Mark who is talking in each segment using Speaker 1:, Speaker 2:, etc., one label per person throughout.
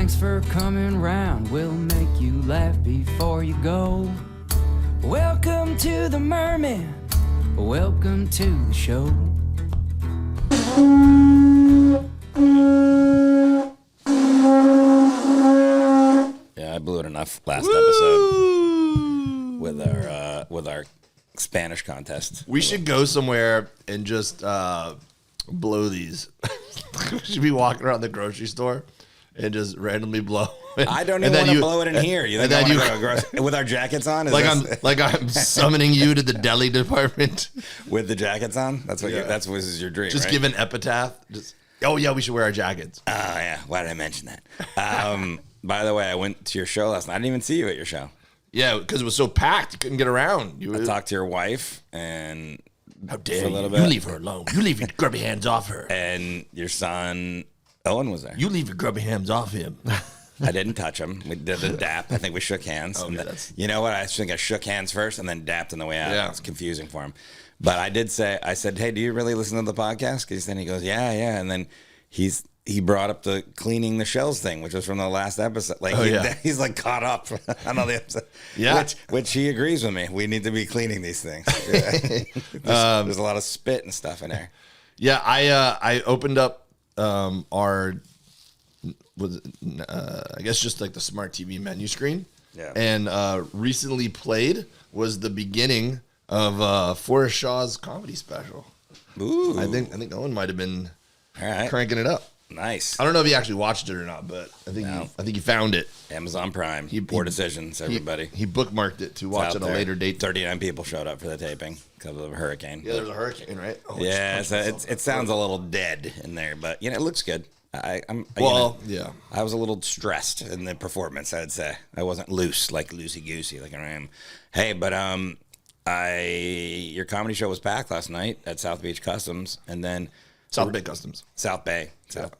Speaker 1: Thanks for coming round. We'll make you laugh before you go. Welcome to the Mermen. Welcome to the show.
Speaker 2: Yeah, I blew it enough last episode with our Spanish contest.
Speaker 3: We should go somewhere and just blow these. We should be walking around the grocery store and just randomly blow.
Speaker 2: I don't even want to blow it in here. You think I want to go grocery with our jackets on?
Speaker 3: I'm summoning you to the deli department
Speaker 2: with the jackets on. That's what this is your dream.
Speaker 3: Just
Speaker 2: right?
Speaker 3: give an epitaph. Oh yeah, we should wear our jackets.
Speaker 2: Oh yeah, why did I mention that? By the way, I went to your show last night. I didn't even see you at your show.
Speaker 3: Yeah, because it was so packed, you couldn't get around.
Speaker 2: I talked to your wife, and
Speaker 3: how dare you? You leave her alone. You leave your grubby hands off her.
Speaker 2: And your son Owen was there.
Speaker 3: You leave your grubby hands off him.
Speaker 2: I didn't touch him. We did a dap. I think we shook hands. You know what? I think I shook hands first and then dapped on the way out. Yeah. It's confusing for him. But I said, hey, do you really listen to the podcast? Because then he goes, yeah. And then he brought up the cleaning the shells thing, which was from the last episode. He's like caught up on all the episodes. Yeah. Which he agrees with me. We need to be cleaning these things. There's a lot of spit and stuff in there.
Speaker 3: Yeah, I opened up I guess just like the smart TV menu screen. Yeah. And recently played was the beginning of Forrest Shaw's comedy special.
Speaker 2: Ooh.
Speaker 3: I think Owen might have been cranking it up.
Speaker 2: Nice.
Speaker 3: I don't know if he actually watched it or not, but I think he found it.
Speaker 2: Amazon Prime. Poor decisions, everybody.
Speaker 3: He bookmarked it to watch at a later date.
Speaker 2: 39 people showed up for the taping because of a hurricane.
Speaker 3: Yeah, there's a hurricane, right?
Speaker 2: Oh, yeah, it sounds a little dead in there, but it looks good. I was a little stressed in the performance, I'd say. I wasn't loosey-goosey like I am. Hey, but your comedy show was packed last night at South Beach Customs, and then
Speaker 3: South Bay Customs.
Speaker 2: South Bay.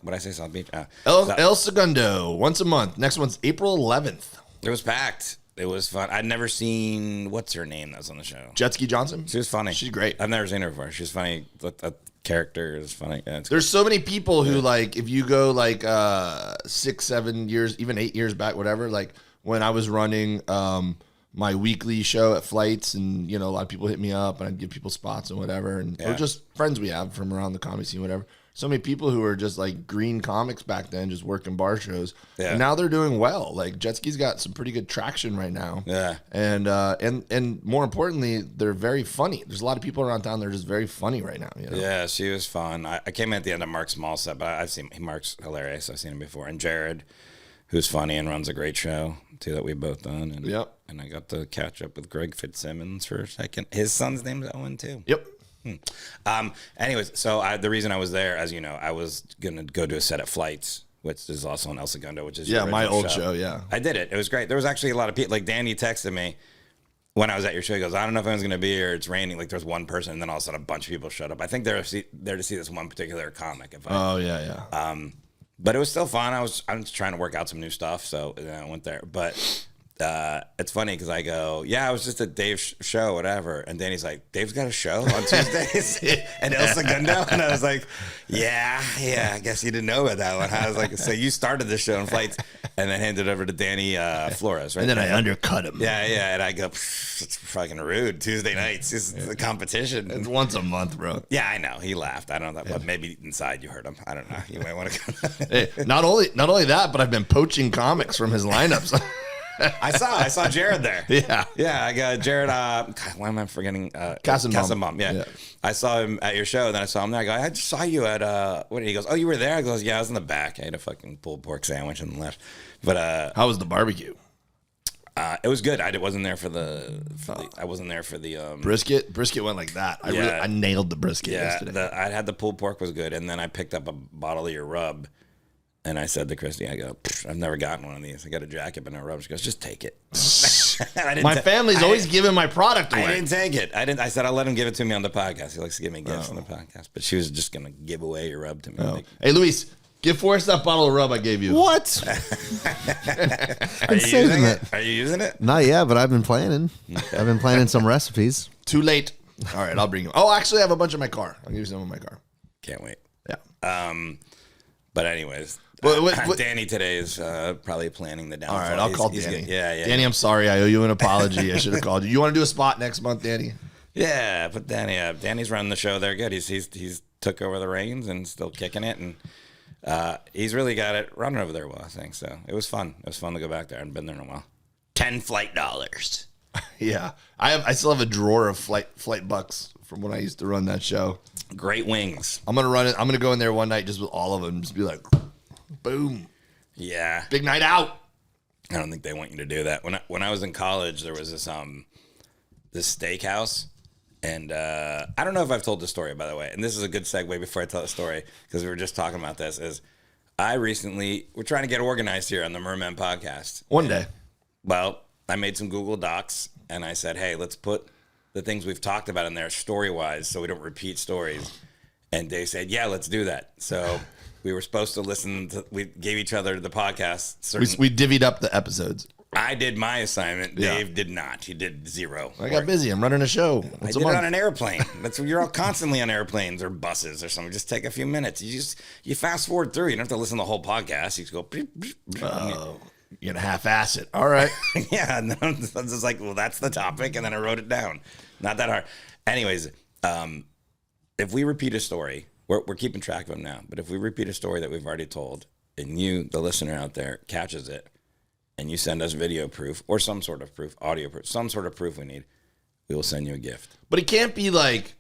Speaker 2: What I say, South Beach?
Speaker 3: El Segundo, once a month. Next one's April 11th.
Speaker 2: It was packed. It was fun. I'd never seen, what's her name that was on the show?
Speaker 3: Jet Ski Johnson?
Speaker 2: She was funny.
Speaker 3: She's great.
Speaker 2: I've never seen her before. She's funny. The character is funny. Yeah,
Speaker 3: there's so many people who, if you go 6, 7 years, even 8 years back, whatever, when I was running my weekly show at Flights, and, a lot of people hit me up, and I'd give people spots and whatever, and or just friends we have from around the comedy scene, whatever. So many people who were just green comics back then, just working bar shows. Yeah. And now they're doing well. Jet Ski's got some pretty good traction right now. Yeah. And more importantly, they're very funny. There's a lot of people around town that are just very funny right now.
Speaker 2: Yeah, she was fun. I came in at the end of Mark's Mall set, but I've seen Mark's hilarious. I've seen him before. And Jared, who's funny and runs a great show too that we've both done. And, and I got to catch up with Greg Fitzsimmons for a second. His son's name's Owen too.
Speaker 3: Yep.
Speaker 2: Anyways, so the reason I was there, as you know, I was gonna go do a set at Flights, which is also on El Segundo, which is
Speaker 3: my old show. Yeah,
Speaker 2: I did it. It was great. There was actually a lot of people. Danny texted me when I was at your show. He goes, I don't know if anyone's gonna be here. It's raining. There's one person, and then all of a sudden a bunch of people showed up. I think they're there to see this one particular comic. But it was still fun. I'm just trying to work out some new stuff, so I went there. But it's funny because I go, I was just at Dave's show, whatever. And Danny's like, Dave's got a show on Tuesdays and El Segundo? And I was like, I guess you didn't know about that one. I was like, so you started this show in Flights and then handed it over to Danny Flores, right?
Speaker 3: And then I undercut him.
Speaker 2: Yeah. And I go, it's fucking rude. Tuesday nights is the competition.
Speaker 3: It's once a month, bro.
Speaker 2: Yeah, I know. He laughed. I don't know. But maybe inside you heard him. I don't know. You might want to go.
Speaker 3: Hey, not only that, but I've been poaching comics from his lineups.
Speaker 2: I saw Jared there.
Speaker 3: Yeah.
Speaker 2: I got Jared. God, why am I forgetting?
Speaker 3: Casamom.
Speaker 2: Yeah. I saw him at your show. Then I saw him there. I go, I just saw you at what? He goes, oh, you were there. I goes, yeah, I was in the back. I ate a fucking pulled pork sandwich and left. But
Speaker 3: how was the barbecue?
Speaker 2: It was good. I wasn't there for the. I wasn't there for the
Speaker 3: brisket. Brisket went like that. I nailed the brisket yesterday.
Speaker 2: I had the pulled pork was good, and then I picked up a bottle of your rub. And I said to Christy, I go, I've never gotten one of these. I got a jacket, but no rub. She goes, just take it.
Speaker 3: My family's always giving my product away.
Speaker 2: I didn't take it. I said, I'll let him give it to me on the podcast. He likes to give me gifts on the podcast. But she was just going to give away your rub to me.
Speaker 3: Oh. Hey, Luis, give Forrest that bottle of rub I gave you.
Speaker 4: What?
Speaker 2: Are you using it? Are you using it?
Speaker 4: Not yet, but I've been planning.
Speaker 2: Okay.
Speaker 4: I've been planning some recipes.
Speaker 3: Too late. All right, I'll bring you. Oh, actually, I have a bunch in my car. I'll give you some in my car.
Speaker 2: Can't wait.
Speaker 3: Yeah.
Speaker 2: But anyways. Danny today is probably planning the downfall.
Speaker 3: All right, I'll call Danny.
Speaker 2: Yeah.
Speaker 3: Danny, I'm sorry. I owe you an apology. I should have called you. You want to do a spot next month, Danny?
Speaker 2: Yeah, put Danny up. Danny's running the show there good. He's took over the reins and still kicking it, and he's really got it running over there well, I think. So it was fun. It was fun to go back there. I hadn't been there in a while. 10 flight dollars.
Speaker 3: Yeah. I still have a drawer of flight bucks from when I used to run that show.
Speaker 2: Great wings.
Speaker 3: I'm going to run it. I'm going to go in there one night just with all of them. Just be like, boom.
Speaker 2: Yeah.
Speaker 3: Big night out.
Speaker 2: I don't think they want you to do that. When I was in college, there was this steakhouse. And I don't know if I've told this story, by the way. And this is a good segue before I tell the story, because we were just talking about this. We're trying to get organized here on the Mermen podcast.
Speaker 3: One day.
Speaker 2: Well, I made some Google Docs, and I said, hey, let's put the things we've talked about in there story-wise so we don't repeat stories. And they said, yeah, let's do that. So we were supposed to we gave each other the podcast.
Speaker 3: We divvied up the episodes.
Speaker 2: I did my assignment. Dave did not. He did 0.
Speaker 3: I got busy. I'm running a show.
Speaker 2: I did it on an airplane. You're all constantly on airplanes or buses or something. Just take a few minutes. You fast forward through. You don't have to listen to the whole podcast. You just go.
Speaker 3: You're gonna half-ass it. All right.
Speaker 2: Yeah. No, I was just like, well, that's the topic, and then I wrote it down. Not that hard. Anyways, if we repeat a story, we're keeping track of them now. But if we repeat a story that we've already told, and you, the listener out there, catches it, and you send us video proof or some sort of proof, audio proof, some sort of proof we will send you a gift.
Speaker 3: But it can't be like,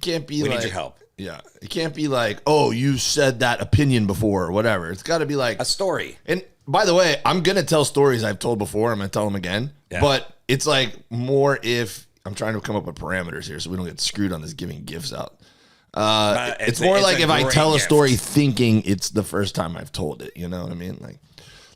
Speaker 2: we need your help.
Speaker 3: Yeah. It can't be like, oh, you said that opinion before or whatever. It's got to be like
Speaker 2: a story.
Speaker 3: And by the way, I'm going to tell stories I've told before. I'm going to tell them again. Yeah. But it's like more if I'm trying to come up with parameters here so we don't get screwed on this giving gifts out. It's more like if I tell a story thinking it's the first time I've told it. You know what I mean?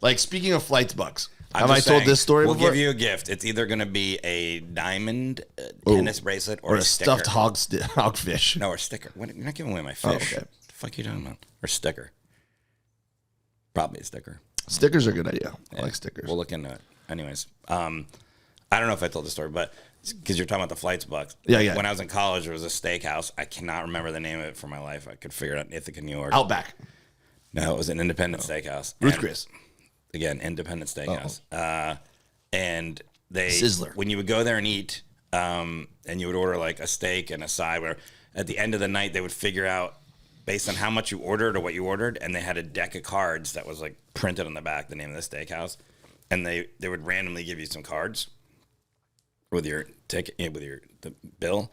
Speaker 3: Like speaking of flights bucks, have I told this story before?
Speaker 2: We'll give you a gift. It's either going to be a diamond tennis bracelet or a sticker.
Speaker 3: Stuffed hogfish.
Speaker 2: No, or sticker. You're not giving away my fish.
Speaker 3: Okay.
Speaker 2: What the fuck are you talking about? Or sticker. Probably a sticker.
Speaker 3: Stickers are a good idea. I like stickers.
Speaker 2: We'll look into it. Anyways, I don't know if I told the story, but because you're talking about the flights bucks.
Speaker 3: Yeah.
Speaker 2: When I was in college, there was a steakhouse. I cannot remember the name of it for my life. I could figure it out in Ithaca, New York.
Speaker 3: Outback.
Speaker 2: No, it was an independent steakhouse.
Speaker 3: Ruth Chris.
Speaker 2: Again, independent steakhouse. And
Speaker 3: Sizzler.
Speaker 2: When you would go there and eat, and you would order like a steak and a side, where at the end of the night, they would figure out based on how much you ordered or what you ordered, and they had a deck of cards that was like printed on the back, the name of the steakhouse, and they would randomly give you some cards with your ticket, the bill.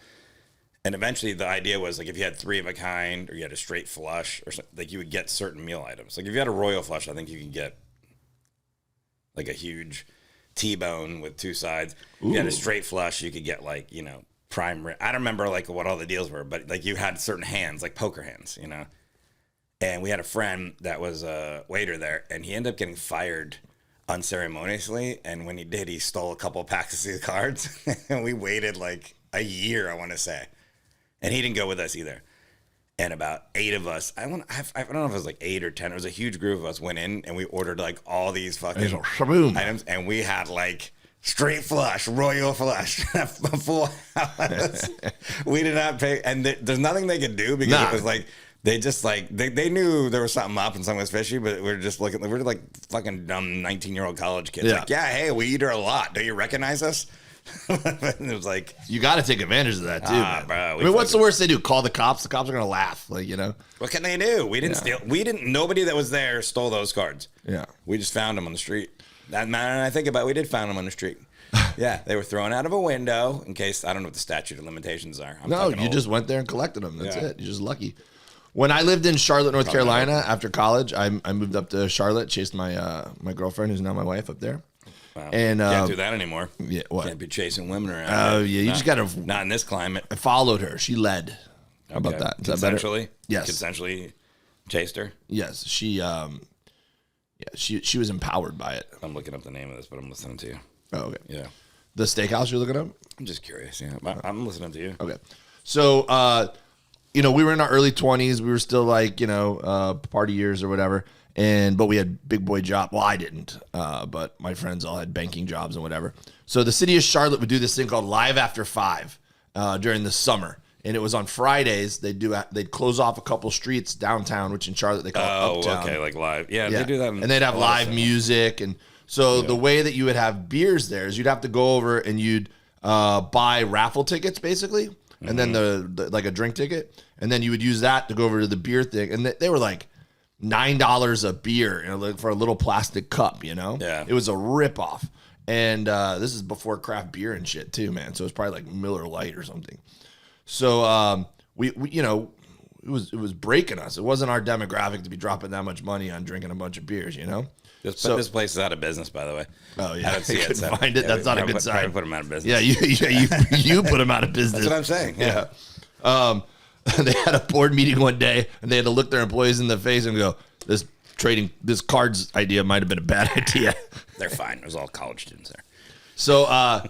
Speaker 2: And eventually the idea was like if you had 3 of a kind or you had a straight flush or something, like you would get certain meal items. Like if you had a royal flush, I think you could get like a huge T-bone with 2 sides. If you had a straight flush, you could get like, prime rib. I don't remember like what all the deals were, but like you had certain hands, like poker hands, And we had a friend that was a waiter there, and he ended up getting fired unceremoniously. And when he did, he stole a couple of packs of cards, and we waited like a year, I want to say. And he didn't go with us either. And about 8 of us, I don't know if it was like 8 or 10. It was a huge group of us went in, and we ordered like all these fucking items, and we had like straight flush, royal flush, full house. We did not pay, and there's nothing they could do because it was like they just like they knew there was something up and something was fishy, but we were just looking. We were like fucking dumb 19-year-old college kids. Like, yeah, hey, we eat her a lot. Do you recognize us? It was like
Speaker 3: you got to take advantage of that too, bro. I mean, what's the worst they do? Call the cops. The cops are gonna laugh, What
Speaker 2: can they do? We didn't steal. We didn't. Nobody that was there stole those cards.
Speaker 3: Yeah,
Speaker 2: we just found them on the street. That man, and I think about, we did find them on the street. Yeah, they were thrown out of a window in case, I don't know what the statute of limitations are.
Speaker 3: You just went there and collected them. That's it. You're just lucky. When I lived in Charlotte, North Carolina, after college, I moved up to Charlotte, chased my my girlfriend, who's now my wife, up there.
Speaker 2: Wow. And can't do that anymore.
Speaker 3: Yeah, what?
Speaker 2: Can't be chasing women around.
Speaker 3: Oh, yeah, you just got to.
Speaker 2: Not in this climate.
Speaker 3: I followed her. She led. How about that? Is that better?
Speaker 2: Consensually?
Speaker 3: Yes.
Speaker 2: Consensually chased her?
Speaker 3: Yes. She was empowered by it.
Speaker 2: I'm looking up the name of this, but I'm listening to you.
Speaker 3: Oh, okay.
Speaker 2: Yeah.
Speaker 3: The steakhouse you're looking up?
Speaker 2: I'm just curious. Yeah, I'm listening to you.
Speaker 3: Okay. So, we were in our early 20s. We were still like, party years or whatever. But we had big boy job. Well, I didn't, but my friends all had banking jobs and whatever. So the city of Charlotte would do this thing called Live After 5 during the summer. And it was on Fridays. They'd close off a couple streets downtown, which in Charlotte they call Uptown.
Speaker 2: Okay, like live. Yeah, they do that.
Speaker 3: And they'd have live music. And so the way that you would have beers there is you'd have to go over and you'd buy raffle tickets, basically. And then the like a drink ticket. And then you would use that to go over to the beer thing. And they were like $9 a beer for a little plastic cup, Yeah. It was a ripoff. And this is before craft beer and shit too, man. So it's probably like Miller Lite or something. So we it was breaking us. It wasn't our demographic to be dropping that much money on drinking a bunch of beers,
Speaker 2: This place is out of business, by the way.
Speaker 3: Oh yeah,
Speaker 2: I don't see it. So.
Speaker 3: Find it. That's not a good sign.
Speaker 2: Put them out of business.
Speaker 3: Yeah, you put them out of business.
Speaker 2: That's what I'm saying.
Speaker 3: Yeah. They had a board meeting one day, and they had to look their employees in the face and go, "This cards idea might have been a bad idea."
Speaker 2: They're fine. There's all college students there.
Speaker 3: So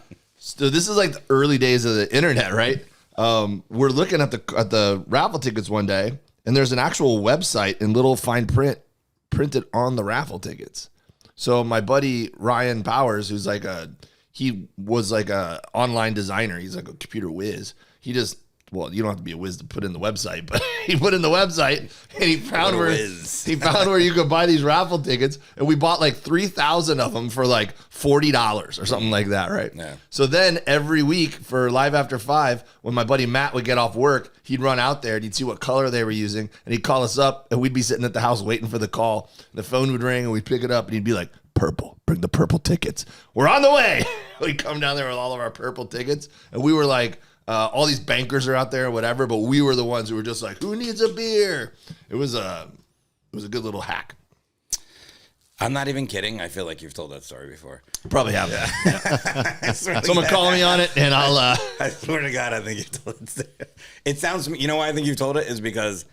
Speaker 3: this is like the early days of the internet, right? We're looking at the raffle tickets one day, and there's an actual website in little fine print printed on the raffle tickets. So my buddy Ryan Powers, he was like a online designer. He's like a computer whiz. You don't have to be a whiz to put in the website, but he put in the website and he found where you could buy these raffle tickets, and we bought like 3,000 of them for like $40 or something like that, right?
Speaker 2: Yeah.
Speaker 3: So then every week for Live After 5, when my buddy Matt would get off work, he'd run out there and he'd see what color they were using, and he'd call us up, and we'd be sitting at the house waiting for the call. The phone would ring and we'd pick it up, and he'd be like, "Purple, bring the purple tickets. We're on the way." We'd come down there with all of our purple tickets, and we were like, all these bankers are out there or whatever, but we were the ones who were just like, "Who needs a beer?" It was a good little hack.
Speaker 2: I'm not even kidding. I feel like you've told that story before.
Speaker 3: Probably have. Yeah. Someone call me on it, and I'll.
Speaker 2: I swear to God, I think you've told it. It sounds. You know why I think you've told it is because,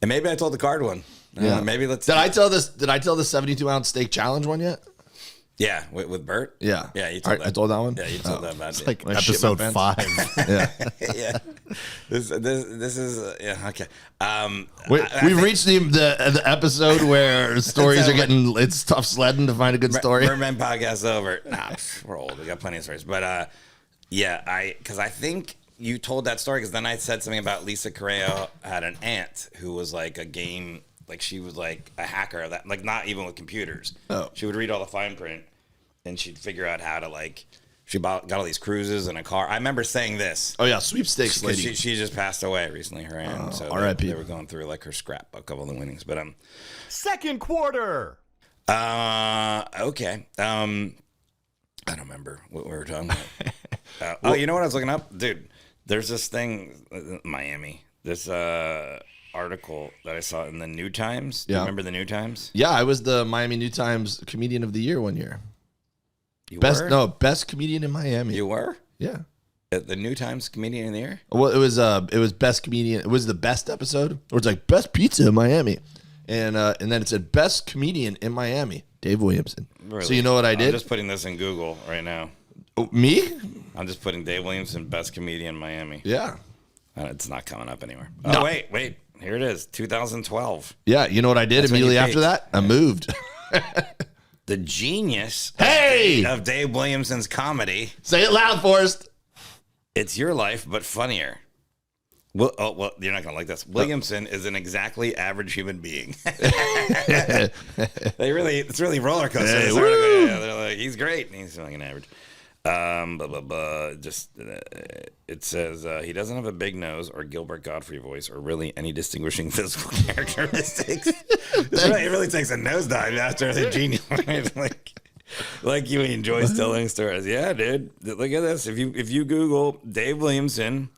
Speaker 2: and maybe I told the card one.
Speaker 3: Yeah.
Speaker 2: Maybe let's.
Speaker 3: Did I tell the 72-ounce steak challenge one yet?
Speaker 2: Yeah, with Bert.
Speaker 3: Yeah,
Speaker 2: yeah. You told that.
Speaker 3: I told that one.
Speaker 2: Yeah, you told that.
Speaker 4: It's like episode 5.
Speaker 3: Yeah,
Speaker 2: yeah. This is yeah. Okay.
Speaker 3: We've reached the episode where stories are getting. It's tough sledding to find a good story.
Speaker 2: Mermen podcast over. Nah, we're old. We got plenty of stories. But yeah, because I think you told that story because then I said something about Lisa Correa had an aunt who was like a game. Like she was like a hacker that like not even with computers.
Speaker 3: Oh.
Speaker 2: She would read all the fine print and she'd figure out how to like she got all these cruises and a car. I remember saying this.
Speaker 3: Oh yeah, sweepstakes lady.
Speaker 2: She just passed away recently, her aunt. So
Speaker 3: R.I.P.
Speaker 2: They were going through like her scrapbook of all the winnings. But
Speaker 5: second quarter.
Speaker 2: Okay. I don't remember what we were talking about. You know what I was looking up? Dude, there's this thing Miami. This article that I saw in the New Times. Do you remember the New Times?
Speaker 3: Yeah, I was the Miami New Times Comedian of the Year one year.
Speaker 2: You
Speaker 3: best
Speaker 2: were?
Speaker 3: No, best comedian in Miami.
Speaker 2: You were?
Speaker 3: Yeah.
Speaker 2: At the New Times Comedian of the Year?
Speaker 3: Well, it was best comedian. It was the best episode. Or it's like best pizza in Miami. And then it said best comedian in Miami, Dave Williamson.
Speaker 2: Really?
Speaker 3: So you know what I did?
Speaker 2: I'm just putting this in Google right now.
Speaker 3: Oh, me?
Speaker 2: I'm just putting Dave Williamson best comedian in Miami.
Speaker 3: Yeah.
Speaker 2: It's not coming up anywhere.
Speaker 3: No.
Speaker 2: Oh, wait. Here it is, 2012.
Speaker 3: Yeah, you know what I did immediately after that? I moved.
Speaker 2: The genius of Dave Williamson's comedy.
Speaker 3: Say it loud, Forrest.
Speaker 2: It's your life, but funnier. Well, you're not going to like this. Williamson is an exactly average human being. It's really roller coaster.
Speaker 3: Hey,
Speaker 2: They're like, he's great. And he's like an average. It says he doesn't have a big nose or Gilbert Gottfried voice or really any distinguishing physical characteristics. It really takes a nosedive after the genius. like you enjoys telling stories. Yeah, dude. Look at this. If you Google Dave Williamson,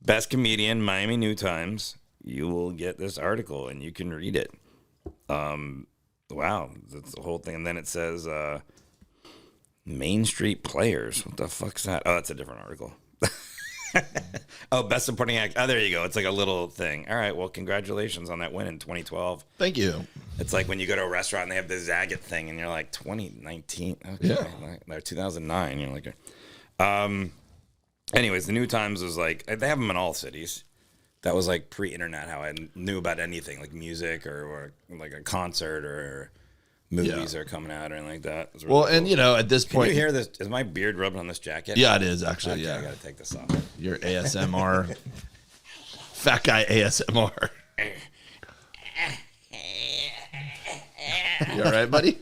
Speaker 2: best comedian, Miami New Times, you will get this article and you can read it. Wow, that's the whole thing. And then it says. Main Street Players. What the fuck's that? Oh, that's a different article. Oh, Best Supporting Act. Oh, there you go. It's like a little thing. All right. Well, congratulations on that win in 2012.
Speaker 3: Thank you.
Speaker 2: It's like when you go to a restaurant and they have the Zagat thing and you're like, 2019. Okay.
Speaker 3: Yeah.
Speaker 2: Like 2009. You're like, anyways, the New Times was like, they have them in all cities. That was like pre-internet how I knew about anything like music or like a concert or movies are coming out or anything like that. Really
Speaker 3: well,
Speaker 2: cool.
Speaker 3: and at this point,
Speaker 2: can you hear this? Is my beard rubbing on this jacket?
Speaker 3: Yeah, it is actually.
Speaker 2: Okay,
Speaker 3: Yeah,
Speaker 2: I gotta take this off.
Speaker 3: your ASMR. fat guy ASMR. You all right, buddy?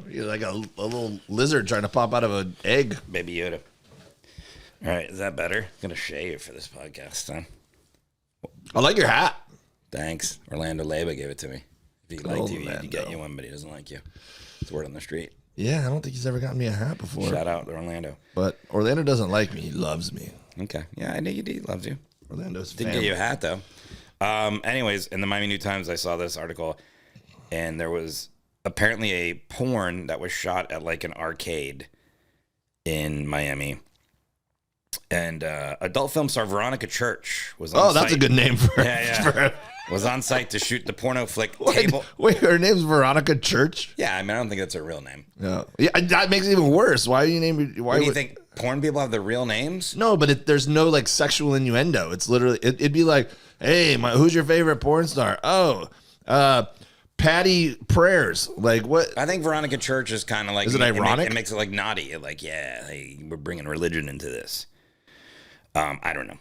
Speaker 3: You're like a little lizard trying to pop out of an egg.
Speaker 2: Baby Yoda. All right, is that better? I'm going to shave for this podcast, huh?
Speaker 3: I like your hat.
Speaker 2: Thanks. Orlando Leba gave it to me. If he liked you, he'd
Speaker 3: Orlando.
Speaker 2: get you one, but he doesn't like you. It's word on the street.
Speaker 3: Yeah, I don't think he's ever gotten me a hat before.
Speaker 2: Shout out to Orlando.
Speaker 3: But Orlando doesn't like me. He loves me.
Speaker 2: Okay. Yeah, I know you do. He loves you.
Speaker 3: Orlando's
Speaker 2: Didn't get you a hat, though. Anyways, in the Miami New Times, I saw this article, and there was apparently a porn that was shot at like an arcade in Miami. And adult film star Veronica Church was on
Speaker 3: that's
Speaker 2: site.
Speaker 3: a good name for
Speaker 2: Yeah. Was on site to shoot the porno flick Table.
Speaker 3: Wait, her name's Veronica Church?
Speaker 2: Yeah, I mean, I don't think that's her real name.
Speaker 3: No. Yeah, that makes it even worse. Why are you naming? Why
Speaker 2: What do you think? Porn people have their real names?
Speaker 3: No, but there's no like sexual innuendo. It's literally it'd be like, hey, who's your favorite porn star? Oh, Patty Prayers. Like what?
Speaker 2: I think Veronica Church is kind of like.
Speaker 3: Is it ironic?
Speaker 2: It makes it like naughty. Like, yeah, hey, we're bringing religion into this. I don't know.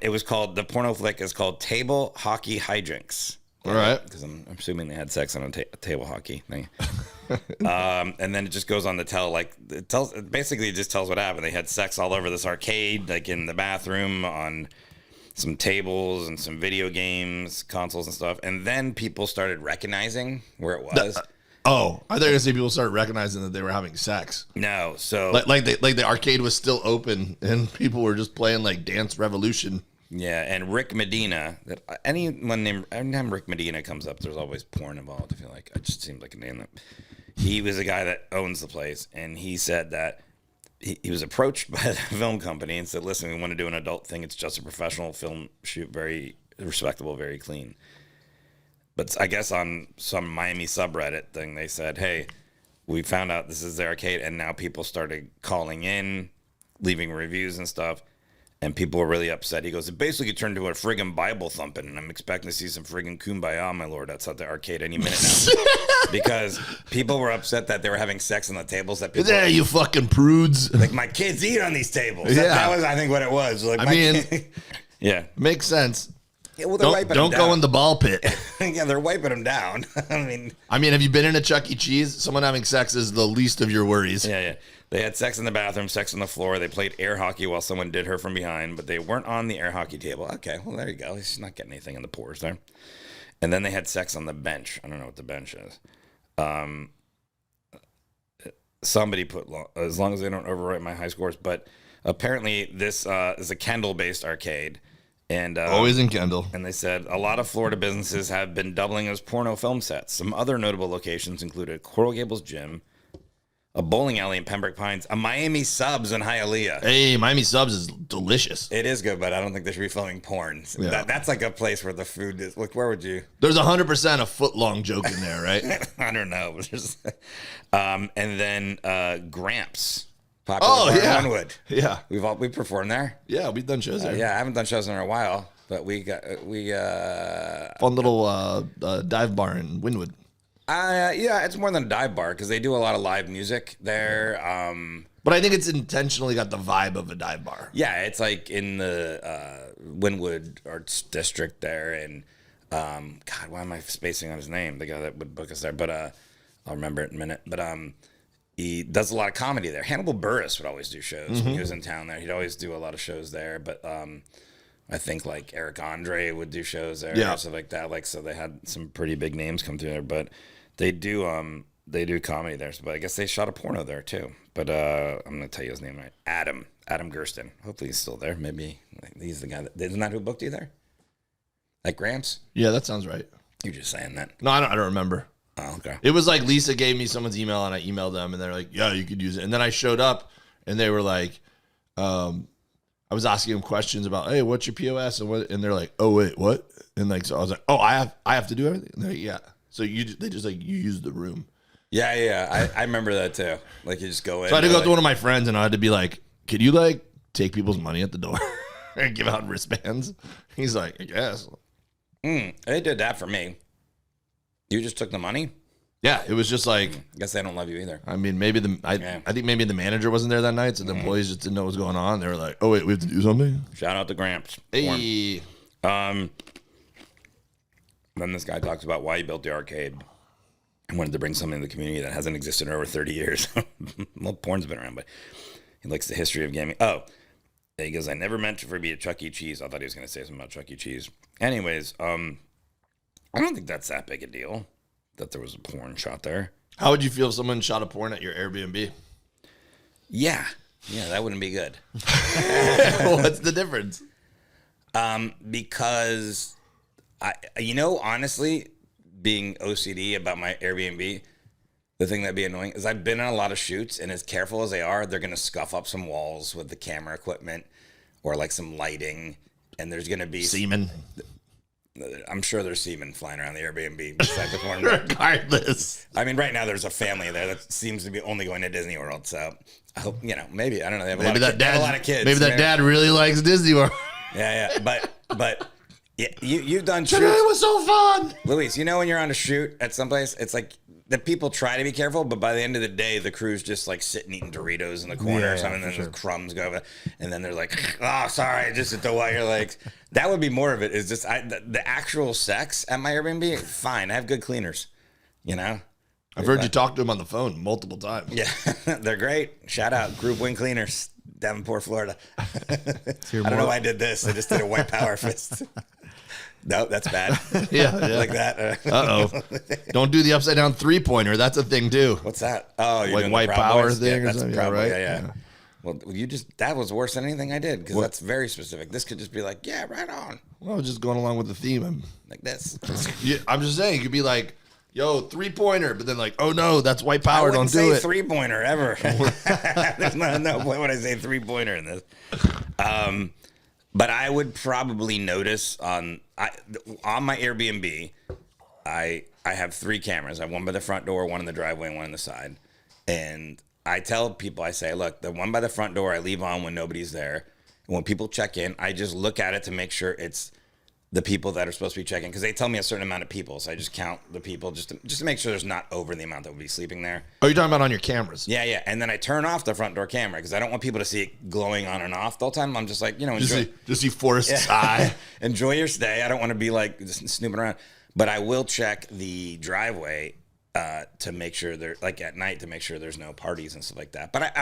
Speaker 2: It was called, the porno flick is called Table Hockey Hijinks.
Speaker 3: All right.
Speaker 2: Because I'm assuming they had sex on a table hockey thing. And then it just goes on to tell, like, it basically just tells what happened. They had sex all over this arcade, like in the bathroom, on some tables and some video games, consoles and stuff. And then people started recognizing where it was.
Speaker 3: I thought you were gonna say people started recognizing that they were having sex.
Speaker 2: No, so
Speaker 3: Like the arcade was still open and people were just playing like Dance Revolution.
Speaker 2: yeah, and Rick Medina. Anytime Rick Medina comes up, there's always porn involved. I feel like it just seems like a name that he was the guy that owns the place, and he said that he was approached by the film company and said, "Listen, we want to do an adult thing. It's just a professional film shoot, very respectable, very clean." But I guess on some Miami subreddit thing, they said, hey, we found out this is the arcade, and now people started calling in, leaving reviews and stuff, and people were really upset. He goes, it basically turned into a friggin' Bible thumping, and I'm expecting to see some friggin' kumbaya, my lord, outside the arcade any minute now. Because people were upset that they were having sex on the tables that people...
Speaker 3: Yeah, you fucking prudes.
Speaker 2: Like, my kids eat on these tables.
Speaker 3: Yeah.
Speaker 2: That was, I think, what it was. Like, yeah.
Speaker 3: Makes sense.
Speaker 2: Yeah, well, they're wiping
Speaker 3: Don't
Speaker 2: them
Speaker 3: go
Speaker 2: down.
Speaker 3: in the ball pit.
Speaker 2: Yeah, they're wiping them down. I mean,
Speaker 3: have you been in a Chuck E. Cheese? Someone having sex is the least of your worries.
Speaker 2: yeah. They had sex in the bathroom, sex on the floor. They played air hockey while someone did her from behind, but they weren't on the air hockey table. Okay, well, there you go. She's not getting anything in the pores there. And then they had sex on the bench. I don't know what the bench is. Somebody put, as long as they don't overwrite my high scores, but apparently this is a Kendall-based arcade. And
Speaker 3: Always in Kendall.
Speaker 2: And they said a lot of Florida businesses have been doubling as porno film sets. Some other notable locations included Coral Gables Gym, a bowling alley in Pembroke Pines, a Miami Subs in Hialeah.
Speaker 3: Hey, Miami Subs is delicious.
Speaker 2: It is good, but I don't think they should be filming porn.
Speaker 3: Yeah.
Speaker 2: That's like a place where the food is. Look, where would you?
Speaker 3: There's 100% a foot-long joke in there, right?
Speaker 2: I don't know. And then Gramps.
Speaker 3: Oh,
Speaker 2: Popular
Speaker 3: yeah.
Speaker 2: Glenwood.
Speaker 3: Yeah.
Speaker 2: We performed there.
Speaker 3: Yeah, we've done shows there.
Speaker 2: Yeah, I haven't done shows in a while, but we
Speaker 3: Fun little dive bar in Wynwood.
Speaker 2: yeah, it's more than a dive bar because they do a lot of live music there.
Speaker 3: But I think it's intentionally got the vibe of a dive bar.
Speaker 2: Yeah, it's like in the Wynwood Arts District there, and God, why am I spacing on his name? The guy that would book us there, but I'll remember it in a minute. But he does a lot of comedy there. Hannibal Buress would always do shows when he was in town there. He'd always do a lot of shows there. But I think like Eric Andre would do shows there,
Speaker 3: Yeah.
Speaker 2: or stuff like that. Like, so they had some pretty big names come through there. But they do comedy there. So, but I guess they shot a porno there too. But I'm gonna tell you his name right. Adam Gersten. Hopefully he's still there. Maybe he's the guy isn't that who booked you there? Like Gramps?
Speaker 3: Yeah, that sounds right.
Speaker 2: You're just saying that.
Speaker 3: No, I don't remember.
Speaker 2: Oh, okay.
Speaker 3: It was like Lisa gave me someone's email and I emailed them and they're like, yeah, you could use it. And then I showed up and they were like, I was asking them questions about, hey, what's your POS? And they're like, oh, wait, what? And like, so I was like, oh, I have to do everything? And they're like, yeah. So they just like, you use the room.
Speaker 2: Yeah. I remember that too. Like you just go in.
Speaker 3: So I had to go to one of my friends and I had to be like, could you like take people's money at the door and give out wristbands? He's like, I guess.
Speaker 2: They did that for me. You just took the money?
Speaker 3: Yeah, it was just like.
Speaker 2: I guess they don't love you either.
Speaker 3: I mean, maybe I think maybe the manager wasn't there that night, so the employees just didn't know what was going on. They were like, "Oh wait, we have to do something."
Speaker 2: Shout out to Gramps.
Speaker 3: Hey.
Speaker 2: Then this guy talks about why he built the arcade and wanted to bring something to the community that hasn't existed in over 30 years. Well, porn's been around, but he likes the history of gaming. Oh, he goes, I never meant to be a Chuck E. Cheese. I thought he was going to say something about Chuck E. Cheese. Anyways, I don't think that's that big a deal that there was a porn shot there.
Speaker 3: How would you feel if someone shot a porn at your Airbnb?
Speaker 2: Yeah, that wouldn't be good.
Speaker 3: What's the difference?
Speaker 2: Because honestly, being OCD about my Airbnb, the thing that'd be annoying is I've been on a lot of shoots, and as careful as they are, they're going to scuff up some walls with the camera equipment or like some lighting, and there's going to be
Speaker 3: Semen.
Speaker 2: I'm sure there's semen flying around the Airbnb beside the porn.
Speaker 3: Regardless.
Speaker 2: I mean, right now there's a family there that seems to be only going to Disney World, so I hope, maybe, I don't know, they have a lot of kids.
Speaker 3: Maybe that dad really likes Disney World.
Speaker 2: Yeah, but yeah, you've done
Speaker 3: Today
Speaker 2: shoots.
Speaker 3: was so fun.
Speaker 2: Luis, when you're on a shoot at someplace, it's like the people try to be careful, but by the end of the day, the crew's just like sitting eating Doritos in the corner or something, and then the crumbs go over, and then they're like, oh, sorry, just at the wire legs. That would be more of it, is just the actual sex at my Airbnb, fine. I have good cleaners,
Speaker 3: I've heard you talk to him on the phone multiple times.
Speaker 2: Yeah, they're great. Shout out, Group Wing Cleaners, Davenport, Florida. I don't know why I did this. I just did a white power fist. No, that's bad.
Speaker 3: Yeah.
Speaker 2: Like that.
Speaker 3: Uh-oh. Don't do the upside down 3-pointer. That's a thing too.
Speaker 2: What's that? Oh, you're
Speaker 3: like
Speaker 2: doing
Speaker 3: white
Speaker 2: the Proud
Speaker 3: power
Speaker 2: Boys?
Speaker 3: thing or
Speaker 2: that's
Speaker 3: something,
Speaker 2: Proud Boy,
Speaker 3: right?
Speaker 2: Yeah. Well, that was worse than anything I did, because that's very specific. This could just be like, yeah, right on.
Speaker 3: Well, just going along with the theme.
Speaker 2: Like this.
Speaker 3: I'm just saying, you could be like, yo, 3-pointer, but then like, oh no, that's white
Speaker 2: I
Speaker 3: power.
Speaker 2: wouldn't
Speaker 3: Don't do
Speaker 2: say
Speaker 3: it.
Speaker 2: 3-pointer ever. There's no point when I say 3-pointer in this. But I would probably notice on my Airbnb, I have 3 cameras. I have one by the front door, one in the driveway, and one on the side. And I tell people, I say, look, the one by the front door I leave on when nobody's there. And when people check in, I just look at it to make sure it's the people that are supposed to be checking, because they tell me a certain amount of people, so I just count the people just to make sure there's not over the amount that would be sleeping there.
Speaker 3: Oh, you're talking about on your cameras?
Speaker 2: Yeah, and then I turn off the front door camera because I don't want people to see it glowing on and off the whole time. I'm just like, enjoy.
Speaker 3: Just see Forrest's eye.
Speaker 2: Enjoy your stay. I don't want to be like just snooping around, but I will check the driveway to make sure they're like at night, to make sure there's no parties and stuff like that. But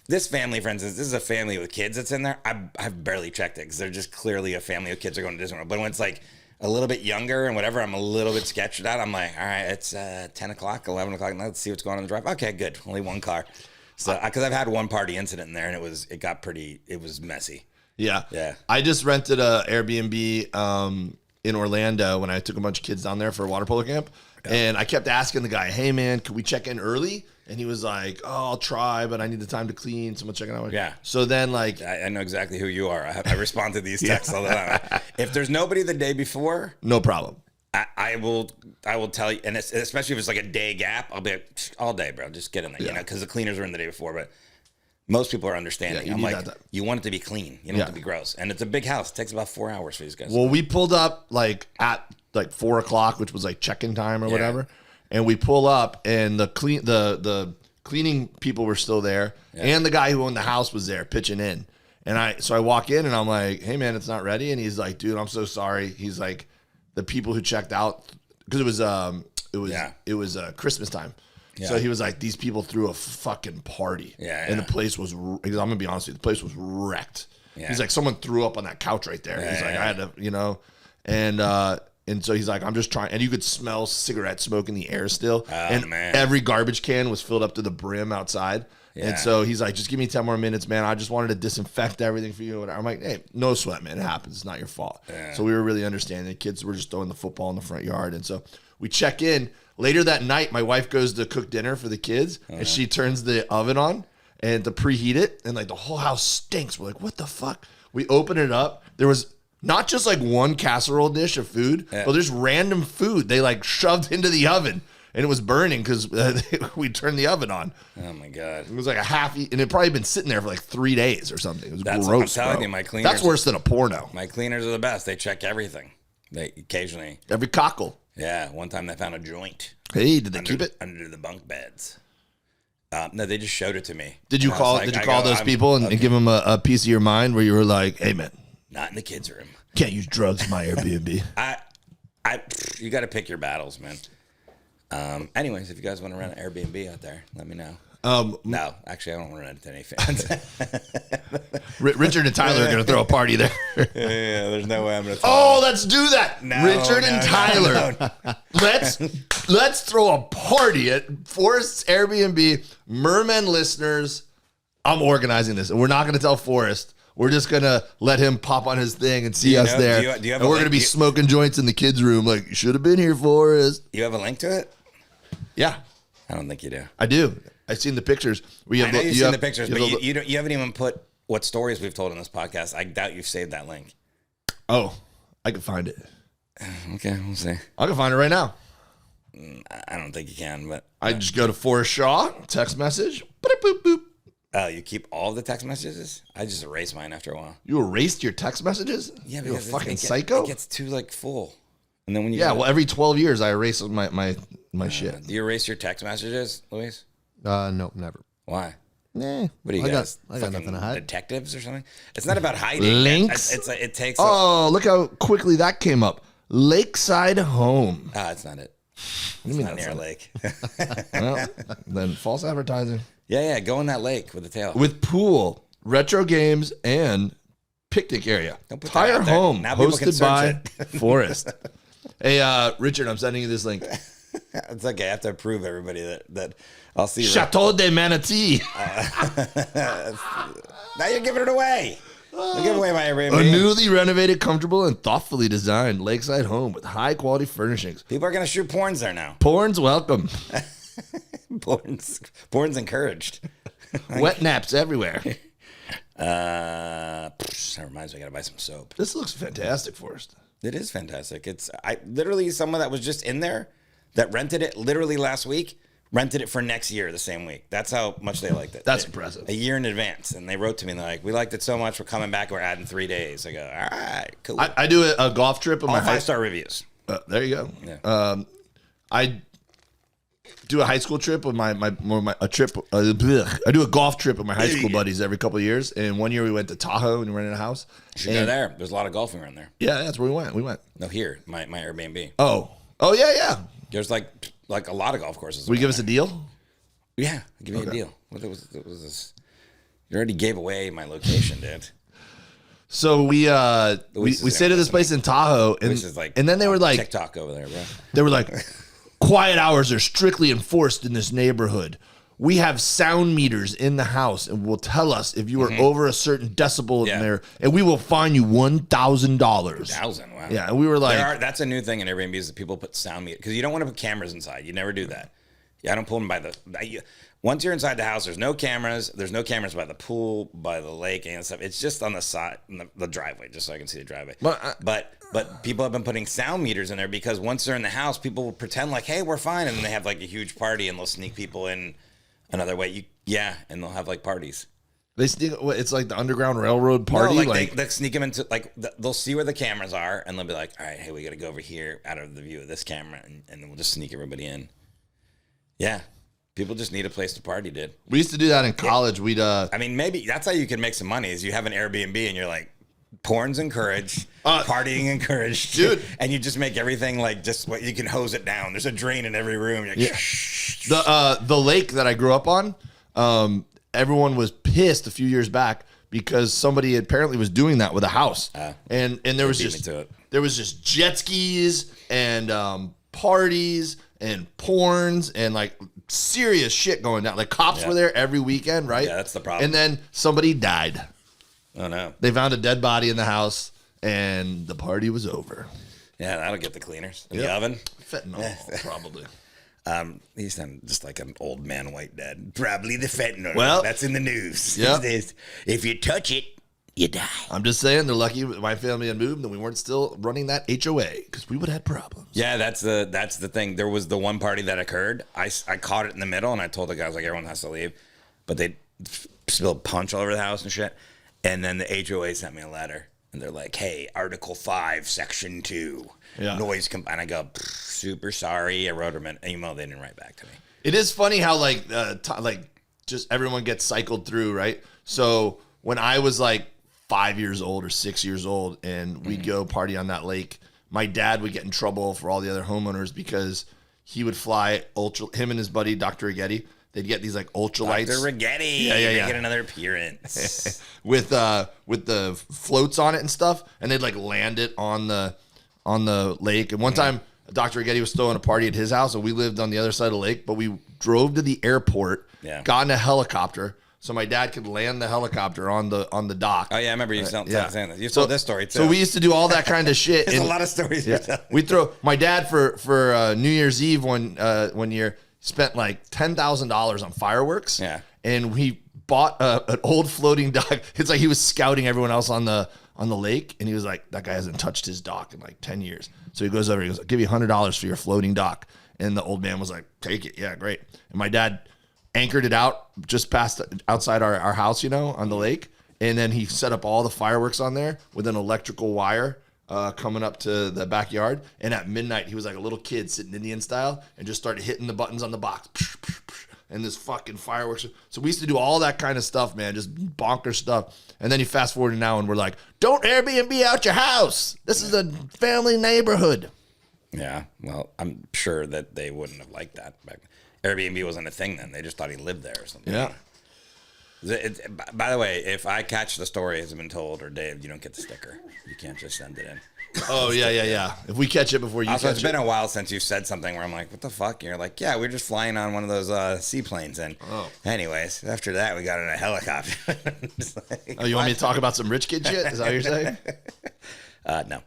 Speaker 2: this family, for instance, this is a family with kids that's in there. I've barely checked it because they're just clearly a family of kids that are going to Disney World. But when it's like a little bit younger and whatever, I'm a little bit sketched out. I'm like, all right, it's 10 o'clock, 11 o'clock. Now let's see what's going on in the drive. Okay, good. Only one car. So because I've had one party incident in there, and it was messy.
Speaker 3: Yeah. I just rented a Airbnb in Orlando when I took a bunch of kids down there for a water polo camp. And I kept asking the guy, hey, man, can we check in early? And he was like, oh, I'll try, but I need the time to clean. Someone checking out.
Speaker 2: Yeah.
Speaker 3: So then, like,
Speaker 2: I know exactly who you are. I respond to these texts all the time. If there's nobody the day before,
Speaker 3: no problem.
Speaker 2: I will tell you, and especially if it's like a day gap, I'll be like, all day, bro. Just get in there, because the cleaners are in the day before. But most people are understanding.
Speaker 3: Yeah,
Speaker 2: I'm like, you want it to be clean. You don't want it to be gross. And it's a big house. It takes about 4 hours for these guys.
Speaker 3: Well, we pulled up like at like 4 o'clock, which was like check-in time or whatever. And we pull up, and the cleaning people were still there, and the guy who owned the house was there pitching in. And I walk in, and I'm like, hey man, it's not ready. And he's like, dude, I'm so sorry. He's like, the people who checked out, because it was Christmas time. Yeah. So he was like, these people threw a fucking party. Yeah. And the place was, I'm going to be honest with you, the place was wrecked. Yeah. He's like, someone threw up on that couch right there. He's like, I had to, and so he's like, I'm just trying. And you could smell cigarette smoke in the air still. Oh, and man. Every garbage can was filled up to the brim outside. Yeah. And so he's like, just give me 10 more minutes, man. I just wanted to disinfect everything for you. I'm like, hey, no sweat, man. It happens. It's not your fault. Yeah. So we were really understanding. The kids were just throwing the football in the front yard. And so we check in. Later that night, my wife goes to cook dinner for the kids. And she turns the oven on and to preheat it. And like the whole house stinks. We're like, what the fuck? We open it up. There was not just like one casserole dish of food, but there's random food they like shoved into the oven, and it was burning because we turned the oven on.
Speaker 2: Oh my god!
Speaker 3: It was like a half, and it probably been sitting there for like 3 days or something. It was gross.
Speaker 2: What I'm telling you, my cleaners.
Speaker 3: That's worse than a porno.
Speaker 2: My cleaners are the best. They check everything. They occasionally
Speaker 3: every cockle.
Speaker 2: Yeah, one time they found a joint.
Speaker 3: Hey, did they keep it
Speaker 2: under the bunk beds? No, they just showed it to me.
Speaker 3: Did you call? Did you call those people and give them a piece of your mind where you were like, "Hey, man,
Speaker 2: not in the kids' room.
Speaker 3: Can't use drugs in my Airbnb."
Speaker 2: You got to pick your battles, man. Anyways, if you guys want to run an Airbnb out there, let me know. No, actually, I don't want to run it to any fans.
Speaker 3: Richard and Tyler are going to throw a party there.
Speaker 2: Yeah, there's no way I'm going to.
Speaker 3: Oh, let's do that.
Speaker 2: No,
Speaker 3: Richard and Tyler. Let's throw a party at Forrest's Airbnb. Mermen listeners, I'm organizing this, and we're not going to tell Forrest. We're just going to let him pop on his thing and see us there.
Speaker 2: Do you have
Speaker 3: and we're going to be smoking joints in the kids' room like, you should have been here, Forrest.
Speaker 2: You have a link to it?
Speaker 3: Yeah.
Speaker 2: I don't think you do.
Speaker 3: I do. I've seen the pictures.
Speaker 2: I know you've seen the pictures, but you haven't even put what stories we've told in this podcast. I doubt you've saved that link.
Speaker 3: Oh, I can find it.
Speaker 2: Okay, we'll see.
Speaker 3: I can find it right now.
Speaker 2: I don't think you can, but
Speaker 3: I just go to Forrest Shaw, text message. Boop, boop.
Speaker 2: Oh, you keep all the text messages? I just erase mine after a while.
Speaker 3: You erased your text messages?
Speaker 2: Yeah,
Speaker 3: you're a
Speaker 2: because
Speaker 3: fucking psycho.
Speaker 2: It gets too full, and then when you
Speaker 3: well, every 12 years I erase my shit.
Speaker 2: Do you erase your text messages, Luis?
Speaker 4: No, never.
Speaker 2: Why?
Speaker 4: Nah,
Speaker 2: What are you guys?
Speaker 4: I got nothing to hide.
Speaker 2: Detectives or something? It's not about hiding.
Speaker 3: Links?
Speaker 2: It takes.
Speaker 3: Oh, look how quickly that came up. Lakeside home.
Speaker 2: It's not it.
Speaker 3: What do you mean
Speaker 2: Not near a lake.
Speaker 3: Well, then false advertising.
Speaker 2: Yeah. Go in that lake with the tail.
Speaker 3: With pool, retro games, and picnic area.
Speaker 2: Don't put that
Speaker 3: Tire
Speaker 2: out there.
Speaker 3: home,
Speaker 2: Now people can
Speaker 3: hosted by
Speaker 2: search
Speaker 3: Forrest. Hey, Richard, I'm sending you this link.
Speaker 2: It's okay. I have to approve everybody that I'll see.
Speaker 3: Chateau de Manatee.
Speaker 2: Now you're giving it away. I'll give away my Airbnb.
Speaker 3: A newly renovated, comfortable, and thoughtfully designed lakeside home with high-quality furnishings.
Speaker 2: People are going to shoot porns there now.
Speaker 3: Porn's welcome.
Speaker 2: Porn's encouraged.
Speaker 3: Wet naps everywhere.
Speaker 2: That reminds me, I got to buy some soap.
Speaker 3: This looks fantastic, Forrest.
Speaker 2: It is fantastic. I literally, someone that was just in there that rented it literally last week, rented it for next year the same week. That's how much they liked it.
Speaker 3: That's impressive.
Speaker 2: A year in advance. And they wrote to me and they're like, we liked it so much, we're coming back, we're adding 3 days. I go, all right, cool.
Speaker 3: I do a golf trip with
Speaker 2: All
Speaker 3: my
Speaker 2: 5-star reviews.
Speaker 3: there you go.
Speaker 2: Yeah.
Speaker 3: I do a high school trip with I do a golf trip with my high school buddies every couple of years. And one year we went to Tahoe and we rented a house.
Speaker 2: You should go there. There's a lot of golfing around there.
Speaker 3: Yeah, that's where we went.
Speaker 2: No, here, my Airbnb.
Speaker 3: Oh, yeah.
Speaker 2: There's like a lot of golf courses.
Speaker 3: Will you give us a deal?
Speaker 2: Yeah, I'll give you a deal. What was this? You already gave away my location, dude.
Speaker 3: So we stayed at this place in Tahoe, and then they were like
Speaker 2: TikTok over there, bro.
Speaker 3: They were like, quiet hours are strictly enforced in this neighborhood. We have sound meters in the house, and will tell us if you are over a certain decibel in there, and we will fine you $1,000.
Speaker 2: $1,000, wow.
Speaker 3: Yeah, and we were like,
Speaker 2: that's a new thing in Airbnb is that people put sound meters because you don't want to put cameras inside. You never do that. Yeah, I don't pull them by once you're inside the house, there's no cameras. There's no cameras by the pool, by the lake, and stuff. It's just on the side, the driveway, just so I can see the driveway. But people have been putting sound meters in there because once they're in the house, people will pretend like, hey, we're fine, and then they have like a huge party, and they'll sneak people in another way. And they'll have like parties.
Speaker 3: They sneak. It's like the Underground Railroad party.
Speaker 2: No, they sneak them into they'll see where the cameras are, and they'll be like, all right, hey, we got to go over here out of the view of this camera, and then we'll just sneak everybody in. Yeah. People just need a place to party, dude.
Speaker 3: We used to do that in college. We'd
Speaker 2: I mean, maybe that's how you can make some money is you have an Airbnb and you're like, porn's encouraged, partying encouraged.
Speaker 3: Dude.
Speaker 2: And you just make everything like just what you can hose it down. There's a drain in every room. You're like,
Speaker 3: The lake that I grew up on, everyone was pissed a few years back because somebody apparently was doing that with a house. And there was just jet skis and parties and porns and like serious shit going down. Like cops were there every weekend, right?
Speaker 2: Yeah, that's the problem.
Speaker 3: And then somebody died.
Speaker 2: Oh no.
Speaker 3: They found a dead body in the house and the party was over.
Speaker 2: Yeah, that'll get the cleaners in the oven.
Speaker 3: Fentanyl, probably.
Speaker 2: He sounded just like an old man white dad. Probably the fentanyl.
Speaker 3: Well,
Speaker 2: that's in the news.
Speaker 3: Yep.
Speaker 2: If you touch it, you die.
Speaker 3: I'm just saying they're lucky my family had moved and we weren't still running that HOA because we would have had problems.
Speaker 2: Yeah, that's the thing. There was the one party that occurred. I caught it in the middle and I told the guys like everyone has to leave, but they spilled punch all over the house and shit. And then the HOA sent me a letter and they're like, "Hey, Article 5, Section 2, noise." And I go, "Super sorry." I wrote them an email. They didn't write back to me.
Speaker 3: It is funny how like just everyone gets cycled through, right? So when I was like 5 years old or 6 years old, and we'd go party on that lake, my dad would get in trouble for all the other homeowners because he would fly him and his buddy Dr. Rigetti. They'd get these like ultralights.
Speaker 2: Dr. Rigetti, get another appearance
Speaker 3: with the floats on it and stuff, and they'd like land it on the lake. And one time, Dr. Rigetti was throwing a party at his house, and we lived on the other side of the lake. But we drove to the airport, got in a helicopter, so my dad could land the helicopter on the dock.
Speaker 2: Oh yeah, I remember you saying this. You told this story too.
Speaker 3: So we used to do all that kind of shit.
Speaker 2: There's a lot of stories.
Speaker 3: We throw my dad for New Year's Eve one year spent like $10,000 on fireworks.
Speaker 2: Yeah,
Speaker 3: and he bought an old floating dock. It's like he was scouting everyone else on the lake, and he was like, that guy hasn't touched his dock in like 10 years. So he goes over, he goes, I'll give you $100 for your floating dock. And the old man was like, take it. Yeah, great. And my dad anchored it out just past outside our house, on the lake. And then he set up all the fireworks on there with an electrical wire coming up to the backyard. And at midnight, he was like a little kid sitting Indian style and just started hitting the buttons on the box. And this fucking fireworks. So we used to do all that kind of stuff, man, just bonker stuff. And then you fast forward to now and we're like, don't Airbnb out your house. This is a family neighborhood.
Speaker 2: Yeah, well, I'm sure that they wouldn't have liked that back then. Airbnb wasn't a thing then. They just thought he lived there or something.
Speaker 3: Yeah.
Speaker 2: By the way, if I catch the story as it's been told, or Dave, you don't get the sticker. You can't just send it in.
Speaker 3: Oh, yeah. If we catch it before you
Speaker 2: also,
Speaker 3: catch
Speaker 2: it's been a while since you've said something where I'm like, what the fuck? And you're like, yeah, we're just flying on one of those seaplanes. And anyways, after that, we got in a helicopter.
Speaker 3: Like, you want me to talk about some rich kid shit? Is that what you're saying?
Speaker 2: No.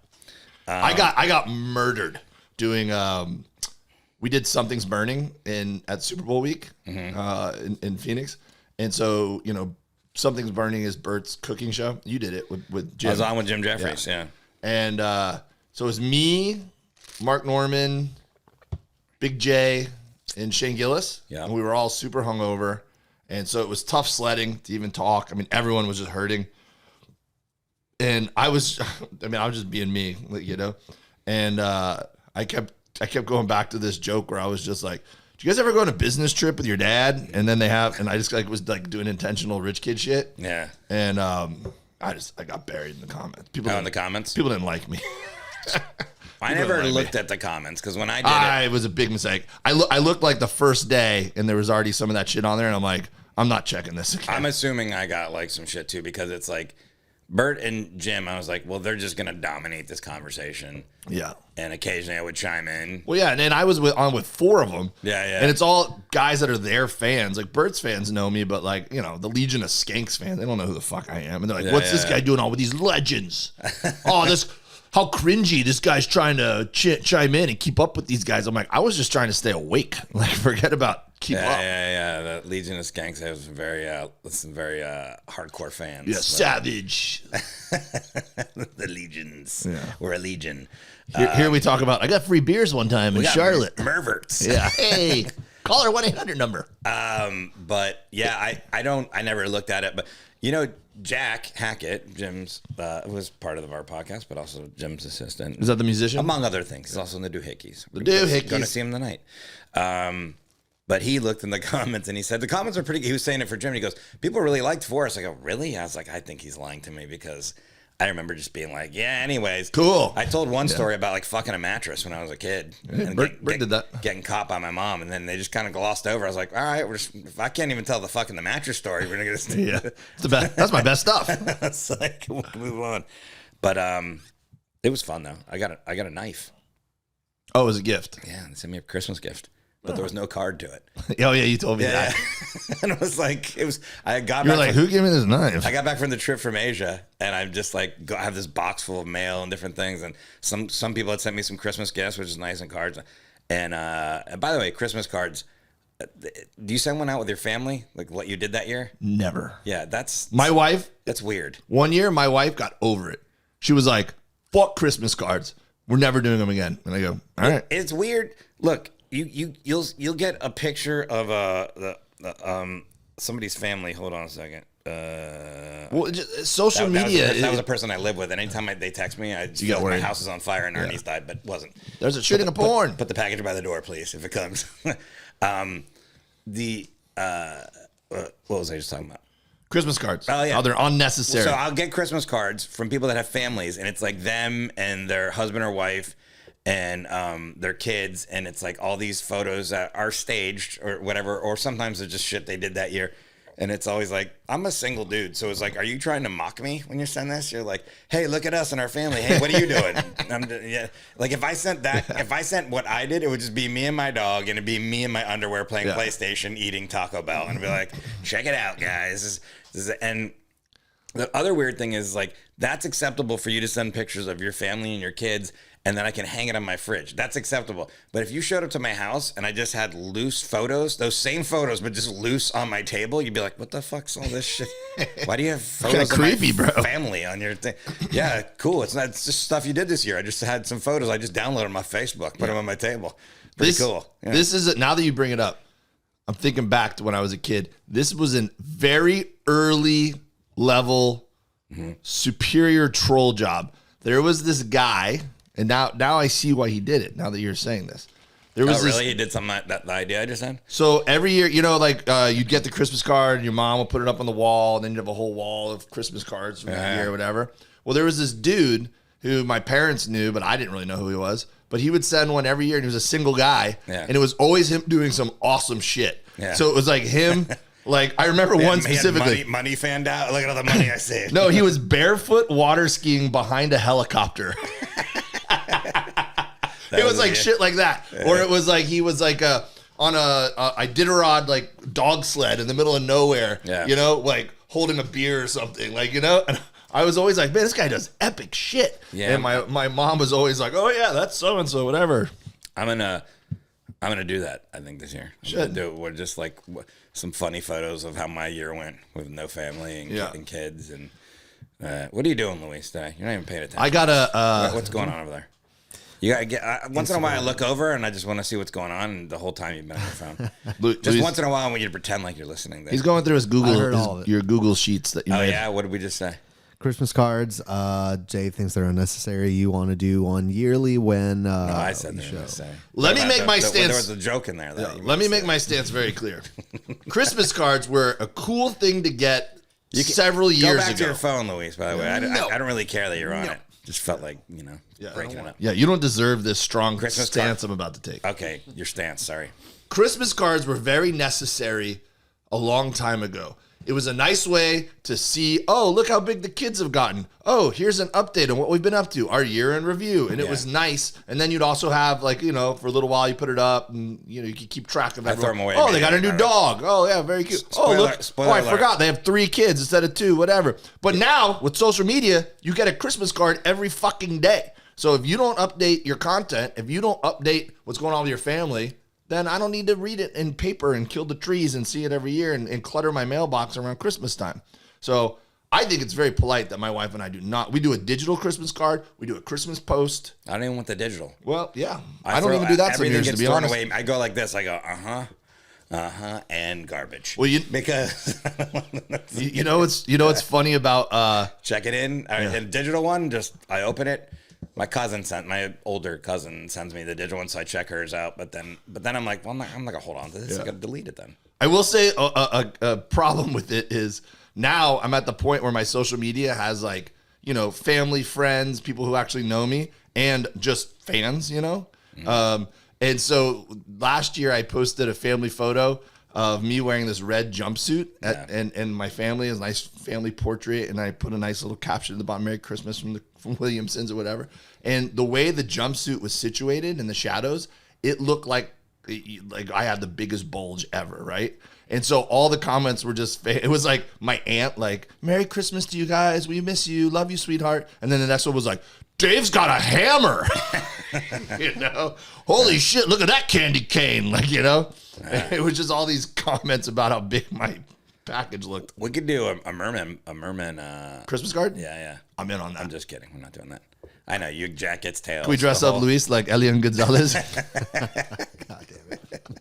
Speaker 3: I got murdered doing we did Something's Burning at Super Bowl week in Phoenix. And so, Something's Burning is Bert's cooking show. You did it with Jim.
Speaker 2: I was on with Jim Jeffries, yeah.
Speaker 3: And so it was me, Mark Norman, Big J, and Shane Gillis. Yeah. And we were all super hungover. And so it was tough sledding to even talk. I mean, everyone was just hurting. And I was just being me, And I kept going back to this joke where I was just like, do you guys ever go on a business trip with your dad? And then and I just was like doing intentional rich kid shit.
Speaker 2: Yeah.
Speaker 3: And I got buried in the comments.
Speaker 2: In the comments?
Speaker 3: People didn't like me.
Speaker 2: I never looked at the comments because when I did
Speaker 3: it was a big mistake. I looked like the first day and there was already some of that shit on there. And I'm like, I'm not checking this again.
Speaker 2: I'm assuming I got like some shit too because it's like Bert and Jim, I was like, well, they're just going to dominate this conversation.
Speaker 3: Yeah.
Speaker 2: And occasionally I would chime in.
Speaker 3: Well, yeah. And then I was on with four of them.
Speaker 2: Yeah.
Speaker 3: And it's all guys that are their fans. Like Bert's fans know me, but like, the Legion of Skanks fans, they don't know who the fuck I am. And they're like, what's this guy doing on with these legends? How cringy this guy's trying to chime in and keep up with these guys. I'm like, I was just trying to stay awake. Like, forget about keep up.
Speaker 2: Yeah. The Legion of Skanks has some very hardcore fans.
Speaker 3: Yeah, savage.
Speaker 2: The Legions. Yeah. We're a Legion.
Speaker 3: Here we talk about, I got free beers one time in Charlotte.
Speaker 2: Merverts.
Speaker 3: Yeah. Hey, call our 1-800 number.
Speaker 2: But yeah, I never looked at it, but Jack Hackett, Jim's, was part of our podcast, but also Jim's assistant.
Speaker 3: Is that the musician?
Speaker 2: Among other things. He's also in the Doohickeys.
Speaker 3: The Doohickeys.
Speaker 2: Going to see him tonight. But he looked in the comments and he said, the comments are pretty good. He was saying it for Jim. He goes, people really liked Forrest. I go, really? I was like, I think he's lying to me because I remember just being like, yeah, anyways.
Speaker 3: Cool.
Speaker 2: I told one story about like fucking a mattress when I was a kid. And
Speaker 3: Bert did that.
Speaker 2: Getting caught by my mom. And then they just kind of glossed over. I was like, all right, if I can't even tell the fucking the mattress story, we're going to
Speaker 3: yeah, it's the best. That's my best stuff.
Speaker 2: It's like, we'll move on. But it was fun though. I got a knife.
Speaker 3: Oh, it was a gift.
Speaker 2: Yeah, they sent me a Christmas gift. But there was no card to it.
Speaker 3: Oh yeah, you told me that.
Speaker 2: And it was like, I got
Speaker 3: You're
Speaker 2: back
Speaker 3: like, who gave me this knife?
Speaker 2: I got back from the trip from Asia, and I'm just like, I have this box full of mail and different things, and some people had sent me some Christmas gifts, which is nice, and cards. And by the way, Christmas cards. Do you send one out with your family, like what you did that year?
Speaker 3: Never.
Speaker 2: Yeah, that's
Speaker 3: my wife.
Speaker 2: That's weird.
Speaker 3: One year, my wife got over it. She was like, "Fuck Christmas cards. We're never doing them again." And I go, "All right."
Speaker 2: It's weird. Look. You'll get a picture of somebody's family. Hold on a second.
Speaker 3: Well, social media.
Speaker 2: That was a person I live with, and anytime they text me, I just feel like my house is on fire and our niece died, but wasn't.
Speaker 3: There's a shooting of porn.
Speaker 2: Put the package by the door, please, if it comes. What was I just talking about?
Speaker 3: Christmas cards.
Speaker 2: Oh, yeah.
Speaker 3: How they're unnecessary.
Speaker 2: So I'll get Christmas cards from people that have families, and it's like them and their husband or wife and their kids, and it's like all these photos that are staged or whatever, or sometimes it's just shit they did that year. And it's always like, I'm a single dude. So it's like, are you trying to mock me when you send this? You're like, hey, look at us and our family. Hey, what are you doing? Yeah. Like if I sent what I did, it would just be me and my dog, and it'd be me in my underwear playing PlayStation, eating Taco Bell. And it'd be like, check it out, guys. And the other weird thing is like, that's acceptable for you to send pictures of your family and your kids, and then I can hang it on my fridge. That's acceptable. But if you showed up to my house and I just had loose photos, those same photos, but just loose on my table, you'd be like, what the fuck's all this shit? Why do you have photos of
Speaker 3: creepy,
Speaker 2: my
Speaker 3: bro.
Speaker 2: family on your thing? Yeah, cool. It's just stuff you did this year. I just had some photos. I just downloaded them on Facebook, put them on my table. Pretty cool. Yeah.
Speaker 3: This is now that you bring it up, I'm thinking back to when I was a kid. This was a very early level superior troll job. There was this guy, and now I see why he did it. Now that you're saying this, there was
Speaker 2: really? He did something that the idea I just had.
Speaker 3: So every year, like you'd get the Christmas card, and your mom would put it up on the wall, and then you'd have a whole wall of Christmas cards from that year or whatever. Well, there was this dude who my parents knew, but I didn't really know who he was. But he would send one every year, and he was a single guy, and it was always him doing some awesome shit. Yeah. So it was like him. Like I remember one specifically.
Speaker 2: Money fanned out. Look at all the money I saved.
Speaker 3: No, he was barefoot water skiing behind a helicopter. It was like shit like that, or it was like he was like on a Iditarod like dog sled in the middle of nowhere. Yeah. Like holding a beer or something. Like And I was always like, man, this guy does epic shit. Yeah. And my mom was always like, oh yeah, that's so and so, whatever.
Speaker 2: I'm gonna do that. I think this year. Should do it with just like some funny photos of how my year went with no family and kids. And what are you doing, Luis? Today? You're not even paying attention.
Speaker 3: I got
Speaker 2: what's going on over there? You gotta get once in a while. I look over and I just want to see what's going on. And the whole time you've been on your phone. Just once in a while, I want you to pretend like you're listening. There.
Speaker 3: He's going through his your Google sheets that you made.
Speaker 2: Oh yeah, what did we just say?
Speaker 4: Christmas cards. Jay thinks they're unnecessary. You want to do one yearly when
Speaker 2: no, I said they're unnecessary.
Speaker 3: Let me make my stance.
Speaker 2: There was a joke in there.
Speaker 3: Let me make my stance very clear. Christmas cards were a cool thing to get several years ago.
Speaker 2: Go back to your phone, Luis, by the way. I don't really care that you're on it. Just felt like, breaking it up.
Speaker 3: Yeah, you don't deserve this strong Christmas stance I'm about to take.
Speaker 2: Okay, your stance, sorry.
Speaker 3: Christmas cards were very necessary a long time ago. It was a nice way to see, oh, look how big the kids have gotten. Oh, here's an update on what we've been up to, our year in review. And it was nice. And then you'd also have, like, for a little while you put it up and, you could keep track of everyone.
Speaker 2: Away
Speaker 3: oh, they got a new dog. Oh, yeah, very cute. I forgot. They have 3 kids instead of 2, whatever. But now, with social media, you get a Christmas card every fucking day. So if you don't update your content, if you don't update what's going on with your family, then I don't need to read it in paper and kill the trees and see it every year and clutter my mailbox around Christmas time. So I think it's very polite that my wife and I do not. We do a digital Christmas card. We do a Christmas post.
Speaker 2: I don't even want the digital.
Speaker 3: Well, yeah. I don't even do that some years, to be honest.
Speaker 2: Away. I go like this. I go, and garbage.
Speaker 3: Well,
Speaker 2: because
Speaker 3: you know what's funny about
Speaker 2: check it in. The digital one, I open it. My older cousin sends me the digital one, so I check hers out. But then I'm like, well, I'm not gonna hold on to this. I gotta delete it then.
Speaker 3: I will say a problem with it is now I'm at the point where my social media has family, friends, people who actually know me, and just fans, Mm-hmm. And so last year I posted a family photo of me wearing this red jumpsuit and my family is a nice family portrait, and I put a nice little caption at the bottom, Merry Christmas from Williamson's or whatever. And the way the jumpsuit was situated in the shadows, it looked like I had the biggest bulge ever, right? And so all the comments were it was like my aunt, like, Merry Christmas to you guys, we miss you, love you, sweetheart. And then the next one was like, Dave's got a hammer. Holy shit, look at that candy cane. It was just all these comments about how big my package looked.
Speaker 2: We could do a Mermen
Speaker 3: Christmas card?
Speaker 2: Yeah.
Speaker 3: I'm in on that.
Speaker 2: I'm just kidding. We're not doing that. I know, you jackets, tails.
Speaker 3: Can we dress up Luis like Elian Gonzalez?
Speaker 4: God damn it.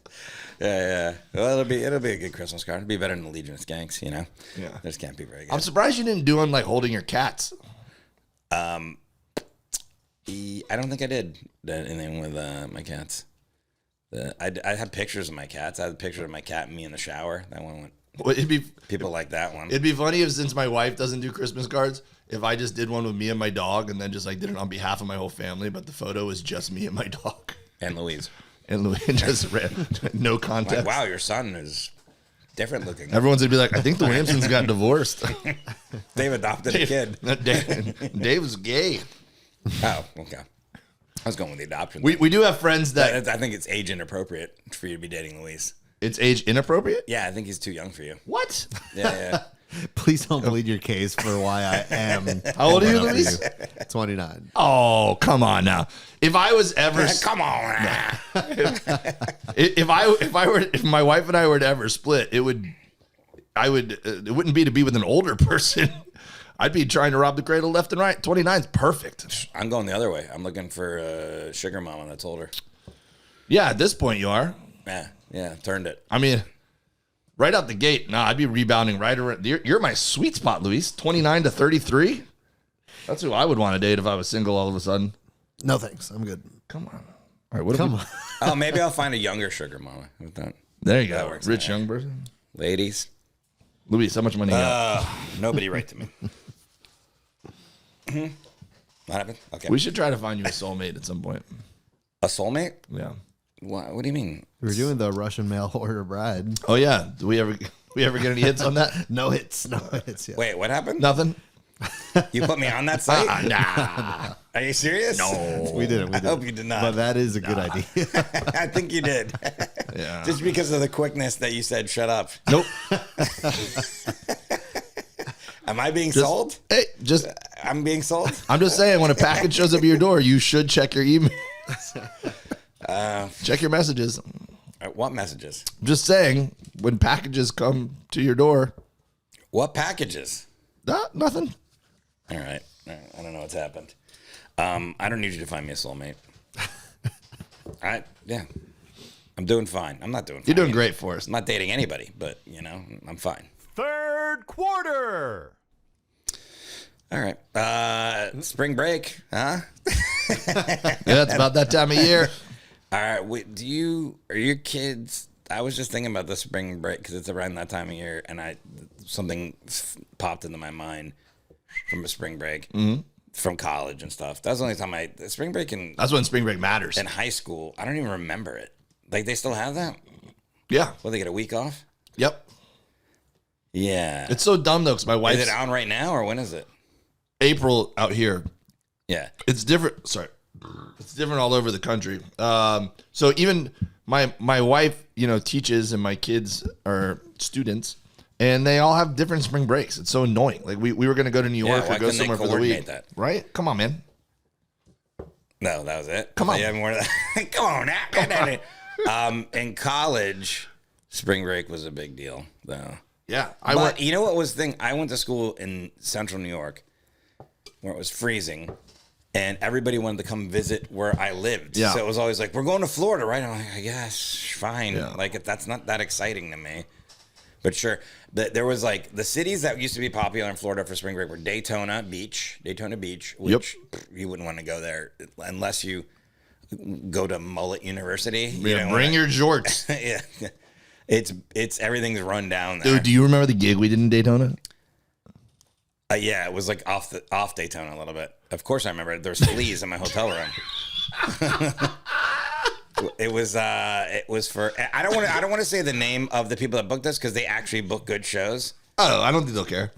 Speaker 2: Yeah. Well, it'll be a good Christmas card. It'll be better than the Legion of Skanks, you know.
Speaker 3: Yeah.
Speaker 2: This can't be very good.
Speaker 3: I'm surprised you didn't do one like holding your cats.
Speaker 2: I don't think I did anything with my cats. I had pictures of my cats. I had a picture of my cat and me in the shower. That one went.
Speaker 3: Well,
Speaker 2: People like that one.
Speaker 3: It'd be funny if, since my wife doesn't do Christmas cards, if I just did one with me and my dog, and then just like did it on behalf of my whole family, but the photo is just me and my dog
Speaker 2: And Louise.
Speaker 3: and Louis, just no context.
Speaker 2: Like, wow, your son is different looking.
Speaker 3: Everyone's gonna be like, I think the Williamsons got divorced.
Speaker 2: They've adopted a kid.
Speaker 3: Dave's gay.
Speaker 2: Oh, okay. I was going with the adoption.
Speaker 3: We do have friends that
Speaker 2: I think it's age inappropriate for you to be dating Louise.
Speaker 3: it's age inappropriate.
Speaker 2: Yeah, I think he's too young for you.
Speaker 3: What?
Speaker 2: Yeah.
Speaker 4: Please don't plead your case for why I am.
Speaker 3: How old are you,
Speaker 4: one of
Speaker 3: Luis?
Speaker 4: 29.
Speaker 3: Oh, come on now. If I was ever
Speaker 2: Come on.
Speaker 3: if my wife and I were to ever split, it wouldn't be to be with an older person. I'd be trying to rob the cradle left and right. 29 is perfect.
Speaker 2: I'm going the other way. I'm looking for a sugar mama that's older.
Speaker 3: Yeah, at this point you are.
Speaker 2: Yeah, turned it.
Speaker 3: I mean, right out the gate, I'd be rebounding right around. You're my sweet spot, Luis. 29 to 33. That's who I would want to date if I was single all of a sudden.
Speaker 4: No thanks. I'm good.
Speaker 3: Come on. All right,
Speaker 4: Come on.
Speaker 2: Oh, maybe I'll find a younger sugar mama with that.
Speaker 3: There you
Speaker 2: That
Speaker 3: go.
Speaker 2: works
Speaker 3: Rich
Speaker 2: out.
Speaker 3: young person.
Speaker 2: Ladies,
Speaker 3: Luis, how much money you got?
Speaker 2: nobody write to me. What happened? Okay.
Speaker 3: We should try to find you a soulmate at some point.
Speaker 2: A soulmate?
Speaker 3: Yeah.
Speaker 2: What do you mean?
Speaker 4: We're doing the Russian mail order bride.
Speaker 3: Oh yeah. Do we ever get any hits on that?
Speaker 4: No hits. No hits. Yeah.
Speaker 2: Wait, what happened?
Speaker 3: Nothing.
Speaker 2: You put me on that site?
Speaker 3: Nah.
Speaker 2: Are you serious? No.
Speaker 4: We didn't.
Speaker 2: I hope you did not.
Speaker 4: But that is a good idea.
Speaker 2: I think you did.
Speaker 3: Yeah.
Speaker 2: Just because of the quickness that you said, shut up.
Speaker 3: Nope.
Speaker 2: Am I being sold?
Speaker 3: Hey,
Speaker 2: I'm being sold?
Speaker 3: I'm just saying, when a package shows up at your door, you should check your email. Check your messages.
Speaker 2: What messages?
Speaker 3: I'm just saying, when packages come to your door,
Speaker 2: What packages?
Speaker 3: nothing.
Speaker 2: All right. I don't know what's happened. I don't need you to find me a soulmate. Yeah. I'm doing fine. I'm not doing fine.
Speaker 3: You're doing great, Forrest.
Speaker 2: I'm not dating anybody, but, I'm fine.
Speaker 5: Third quarter.
Speaker 2: All right. Spring break, huh?
Speaker 3: Yeah, it's about that time of year.
Speaker 2: All right. Wait, are your kids? I was just thinking about the spring break because it's around that time of year, and something popped into my mind from a spring break from college and stuff. That was the only time the spring break
Speaker 3: That's when spring break matters.
Speaker 2: in high school. I don't even remember it. Like they still have that?
Speaker 3: Yeah.
Speaker 2: Well, they get a week off.
Speaker 3: Yep.
Speaker 2: Yeah.
Speaker 3: It's so dumb though, because my
Speaker 2: Is
Speaker 3: wife's
Speaker 2: it on right now or when is it?
Speaker 3: April out here.
Speaker 2: Yeah.
Speaker 3: It's different. Sorry, it's different all over the country. So even my wife, teaches, and my kids are students, and they all have different spring breaks. It's so annoying. Like we were going to go to New York
Speaker 2: why
Speaker 3: or go
Speaker 2: couldn't they
Speaker 3: somewhere for the week.
Speaker 2: coordinate that?
Speaker 3: Right? Come on, man.
Speaker 2: No, that was it.
Speaker 3: Come on.
Speaker 2: You have more of that? Come on now. In college, spring break was a big deal, though.
Speaker 3: Yeah,
Speaker 2: But you know what was the thing? I went to school in central New York where it was freezing, and everybody wanted to come visit where I lived.
Speaker 3: Yeah.
Speaker 2: So it was always like, we're going to Florida, right? I'm like, I guess, fine.
Speaker 3: Yeah.
Speaker 2: Like, that's not that exciting to me. But sure, there was like the cities that used to be popular in Florida for spring break were Daytona Beach, which you wouldn't want to go there unless you go to Mullet University.
Speaker 3: Yeah, bring your jorts.
Speaker 2: Yeah. It's everything's run down there.
Speaker 3: Dude, do you remember the gig we did in Daytona?
Speaker 2: Yeah, it was like off Daytona a little bit. Of course I remember it. There was fleas in my hotel room. It was for I don't want to say the name of the people that booked us because they actually book good shows.
Speaker 3: Oh, I don't think they'll care.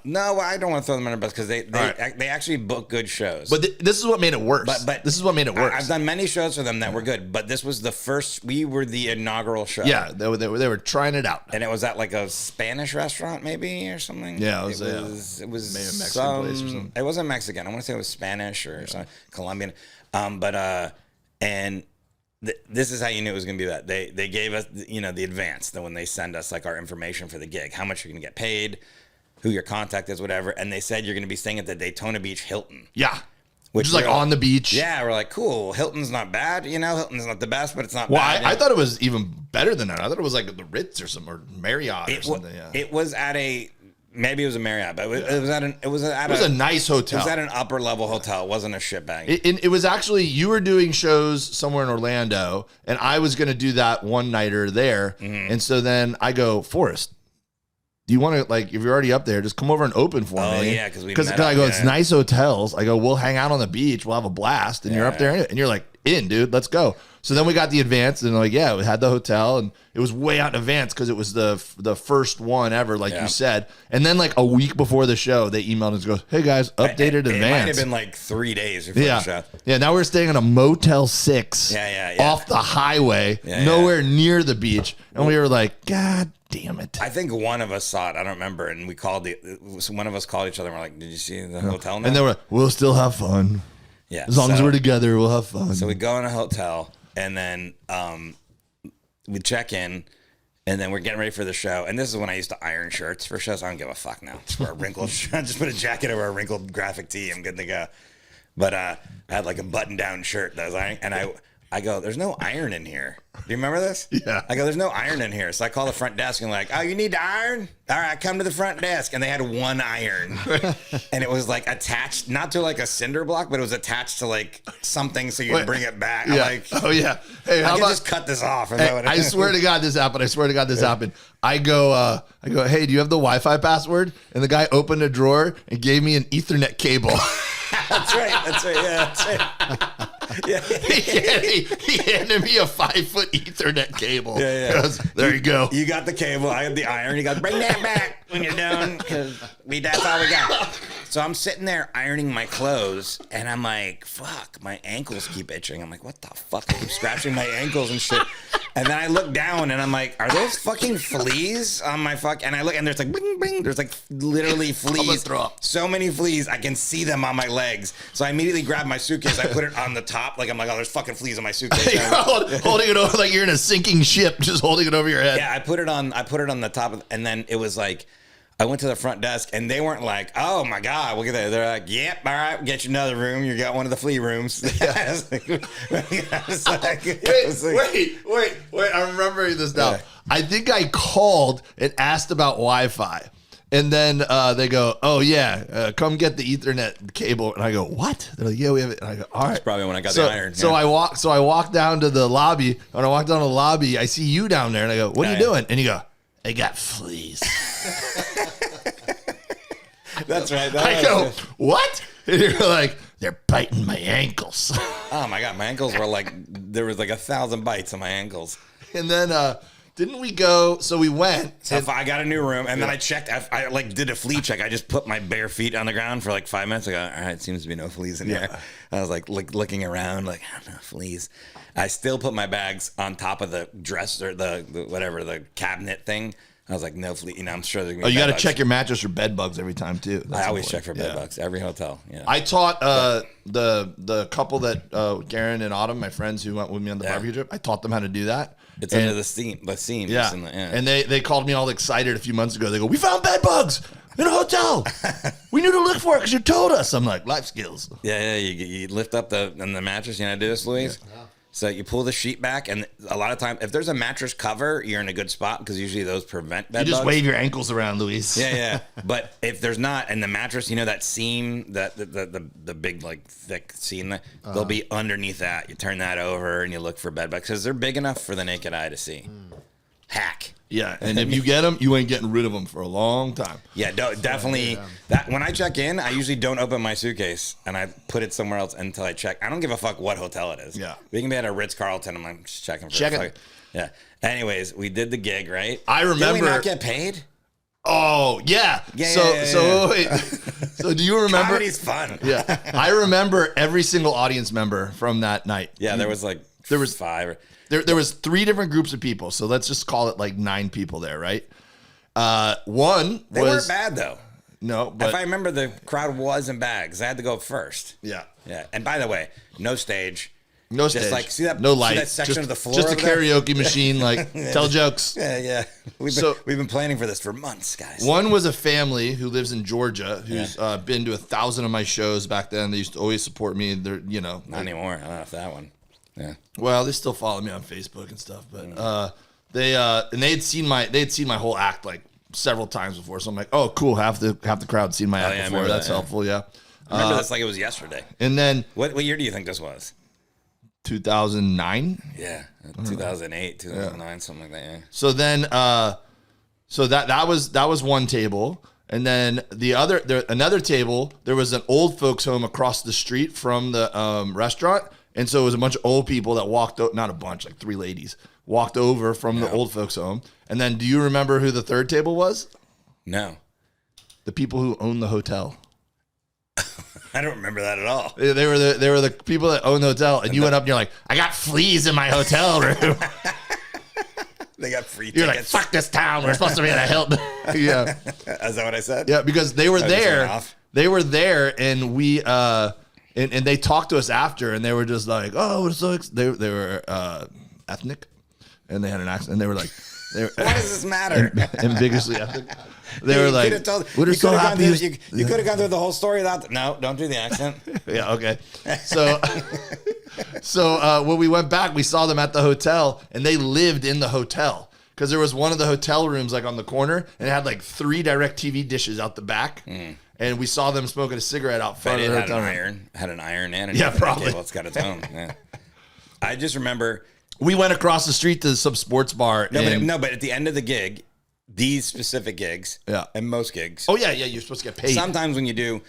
Speaker 2: No, I don't want to throw them under the bus because they
Speaker 3: right.
Speaker 2: they actually book good shows.
Speaker 3: But this is what made it worse.
Speaker 2: But
Speaker 3: this is what made it worse.
Speaker 2: I've done many shows for them that were good, but this was the first. We were the inaugural show.
Speaker 3: Yeah, they were trying it out.
Speaker 2: And it was at like a Spanish restaurant, maybe, or something.
Speaker 3: Yeah, it was
Speaker 2: maybe a
Speaker 3: Mexican place or something.
Speaker 2: It wasn't Mexican. I want to say it was Spanish or something, Colombian. This is how you knew it was going to be that. They gave us, the advance, that when they send us like our information for the gig, how much you're going to get paid, who your contact is, whatever. And they said you're going to be staying at the Daytona Beach Hilton.
Speaker 3: Yeah. Which is like on the beach.
Speaker 2: Yeah, we're like, cool. Hilton's not bad. Hilton's not the best, but it's not
Speaker 3: Well,
Speaker 2: bad.
Speaker 3: I thought it was even better than that. I thought it was like the Ritz or Marriott or something. Yeah.
Speaker 2: It was at maybe it was a Marriott, but it was at
Speaker 3: a nice hotel.
Speaker 2: It was at an upper level hotel. It wasn't a shitbag.
Speaker 3: It was actually, you were doing shows somewhere in Orlando, and I was going to do that one nighter there.
Speaker 2: Mm-hmm.
Speaker 3: And so then I go, Forrest, do you want to, like, if you're already up there, just come over and open for me?
Speaker 2: Oh, yeah, because
Speaker 3: I go, it's nice hotels. I go, we'll hang out on the beach. We'll have a blast. And you're up there, and you're like, dude, let's go. So then we got the advance, and like, yeah, we had the hotel, and it was way out in advance because it was the first one ever, like you said. And then like a week before the show, they emailed us, goes, hey guys, updated advance. It might
Speaker 2: have been like 3 days before the show.
Speaker 3: Yeah, now we're staying in a Motel 6 off the highway, nowhere near the beach. And we were like, God damn it.
Speaker 2: I think one of us saw it. I don't remember. And we called one of us called each other and we're like, did you see the hotel now?
Speaker 3: And they were like, we'll still have fun.
Speaker 2: Yeah.
Speaker 3: As long as we're together, we'll have fun.
Speaker 2: So we go in a hotel and then we check in and then we're getting ready for the show. And this is when I used to iron shirts for shows. I don't give a fuck now. Just wear a wrinkled shirt. Just put a jacket over a wrinkled graphic tee. I'm good to go. But I had like a button down shirt that I was ironing. And I go, there's no iron in here. Do you remember this?
Speaker 3: Yeah.
Speaker 2: I go, there's no iron in here. So I call the front desk and like, oh, you need to iron? All right, come to the front desk. And they had one iron. And it was like attached, not to like a cinder block, but it was attached to like something so you can bring it back.
Speaker 3: Yeah.
Speaker 2: I'm like,
Speaker 3: oh, yeah. Hey,
Speaker 2: I can just cut this off.
Speaker 3: Hey, I swear to God this happened. I go, hey, do you have the Wi-Fi password? And the guy opened a drawer and gave me an Ethernet cable.
Speaker 2: That's right. Yeah, that's right. Yeah.
Speaker 3: He handed me a 5-foot Ethernet cable.
Speaker 2: Yeah.
Speaker 3: There you go.
Speaker 2: You got the cable. I had the iron. You got bring that back when you're done because that's all we got. So I'm sitting there ironing my clothes and I'm like, fuck, my ankles keep itching. I'm like, what the fuck? I keep scratching my ankles and shit. And then I look down and I'm like, are those fucking fleas on my fuck? And I look and there's like, bing, bing. There's like literally fleas. So many fleas. I can see them on my legs. So I immediately grab my suitcase. I put it on the top. Like I'm like, oh, there's fucking fleas on my suitcase.
Speaker 3: Holding it over like you're in a sinking ship, just holding it over your head.
Speaker 2: Yeah, I put it on the top and then it was like, I went to the front desk and they weren't like, oh my God, look at that. They're like, yep, all right, we'll get you another room. You got one of the flea rooms. I was like,
Speaker 3: wait, I'm remembering this now.
Speaker 2: Yeah.
Speaker 3: I think I called and asked about Wi-Fi. And then they go, oh yeah, come get the Ethernet cable. And I go, what? They're like, yeah, we have it. And I go, all right.
Speaker 2: That's probably when I got the iron.
Speaker 3: So I walk down to the lobby. When I walk down to the lobby, I see you down there and I go, what are you doing? And you go, I got fleas.
Speaker 2: That's right.
Speaker 3: I go, what? And you're like, they're biting my ankles.
Speaker 2: Oh my God, my ankles were like, there was like 1,000 bites on my ankles.
Speaker 3: And then didn't we go? So we went.
Speaker 2: So I got a new room, and then I checked. I like did a flea check. I just put my bare feet on the ground for like 5 minutes. I go, all right, seems to be no fleas in here. I was like looking around, like, I don't know, fleas. I still put my bags on top of the dresser, the whatever, the cabinet thing. I was like, no flea. I'm sure there's gonna be
Speaker 3: you got to
Speaker 2: bugs.
Speaker 3: check your mattress for bed bugs every time too. That's
Speaker 2: I always
Speaker 3: important.
Speaker 2: check for bed bugs. Every hotel. Yeah.
Speaker 3: I taught the couple that Garen and Autumn, my friends who went with me on the barbecue trip. I taught them how to do that.
Speaker 2: It's under the seam.
Speaker 3: Yeah. And they called me all excited a few months ago. They go, we found bed bugs in a hotel. We knew to look for it because you told us. I'm like, life skills.
Speaker 2: Yeah. You lift up the mattress. You know how to do this, Luis? Yeah. So you pull the sheet back, and a lot of time, if there's a mattress cover, you're in a good spot because usually those prevent bed bugs.
Speaker 3: You just wave your ankles around, Luis.
Speaker 2: Yeah. But if there's not, and the mattress, that seam, the big like thick seam, they'll be underneath that. You turn that over, and you look for bed bugs because they're big enough for the naked eye to see. Hack.
Speaker 3: Yeah, and if you get them, you ain't getting rid of them for a long time.
Speaker 2: Yeah, definitely. That when I check in, I usually don't open my suitcase and I put it somewhere else until I check. I don't give a fuck what hotel it is.
Speaker 3: Yeah,
Speaker 2: we can be at a Ritz-Carlton. I'm like just checking for
Speaker 3: it.
Speaker 2: Yeah. Anyways, we did the gig, right?
Speaker 3: I remember.
Speaker 2: Did we not get paid?
Speaker 3: Oh yeah. So do you remember?
Speaker 2: Comedy's fun.
Speaker 3: Yeah, I remember every single audience member from that night.
Speaker 2: Yeah, there was 5.
Speaker 3: There was 3 different groups of people, so let's just call it like 9 people there, right? One
Speaker 2: they weren't bad though.
Speaker 3: No, but
Speaker 2: if I remember, the crowd wasn't bad because I had to go first.
Speaker 3: Yeah.
Speaker 2: And by the way, no stage.
Speaker 3: No
Speaker 2: just
Speaker 3: stage.
Speaker 2: like see that
Speaker 3: no light.
Speaker 2: See that section
Speaker 3: just,
Speaker 2: of the floor.
Speaker 3: Just a
Speaker 2: over there?
Speaker 3: karaoke machine. Like tell jokes.
Speaker 2: Yeah. We've been planning for this for months, guys.
Speaker 3: One was a family who lives in Georgia who's been to 1,000 of my shows back then. They used to always support me. They're
Speaker 2: not anymore. I don't know if that one. Yeah.
Speaker 3: Well, they still follow me on Facebook and stuff, but they had seen my whole act like several times before. So I'm like, oh, cool. Half the crowd seen my act before. That's helpful. Yeah.
Speaker 2: I remember this like it was yesterday.
Speaker 3: And then
Speaker 2: what year do you think this was?
Speaker 3: 2009.
Speaker 2: Yeah, 2008, 2009, something like that. Yeah.
Speaker 3: So then, so that was one table, and then another table. There was an old folks home across the street from the restaurant, and so it was a bunch of old people that walked. Not a bunch, like 3 ladies walked over from the old folks home. And then, do you remember who the third table was?
Speaker 2: No,
Speaker 3: the people who own the hotel.
Speaker 2: I don't remember that at all.
Speaker 3: They were the people that own the hotel, and you went up and you're like, I got fleas in my hotel room.
Speaker 2: They got free
Speaker 3: You're
Speaker 2: tickets.
Speaker 3: like, fuck this town. We're supposed to be at a Hilton. Yeah.
Speaker 2: Is that what I said?
Speaker 3: Yeah, because they were there. They were there, and we and they talked to us after, and they were just like, oh, we're so they were ethnic, and they had an accent, and they were like,
Speaker 2: what does this matter?
Speaker 3: Ambiguously ethnic. They were like,
Speaker 2: we're so happy. You could have gone through the whole story without. No, don't do the accent.
Speaker 3: Yeah, okay. So when we went back, we saw them at the hotel, and they lived in the hotel because there was one of the hotel rooms like on the corner, and it had like 3 DirecTV dishes out the back, and we saw them smoking a cigarette out front of the hotel room.
Speaker 2: Had an iron and
Speaker 3: probably.
Speaker 2: Cable. It's got its own. Yeah. I just remember
Speaker 3: we went across the street to some sports bar.
Speaker 2: But at the end of the gig. These specific gigs, and most gigs.
Speaker 3: Oh yeah, you're supposed to get paid.
Speaker 2: Sometimes when you do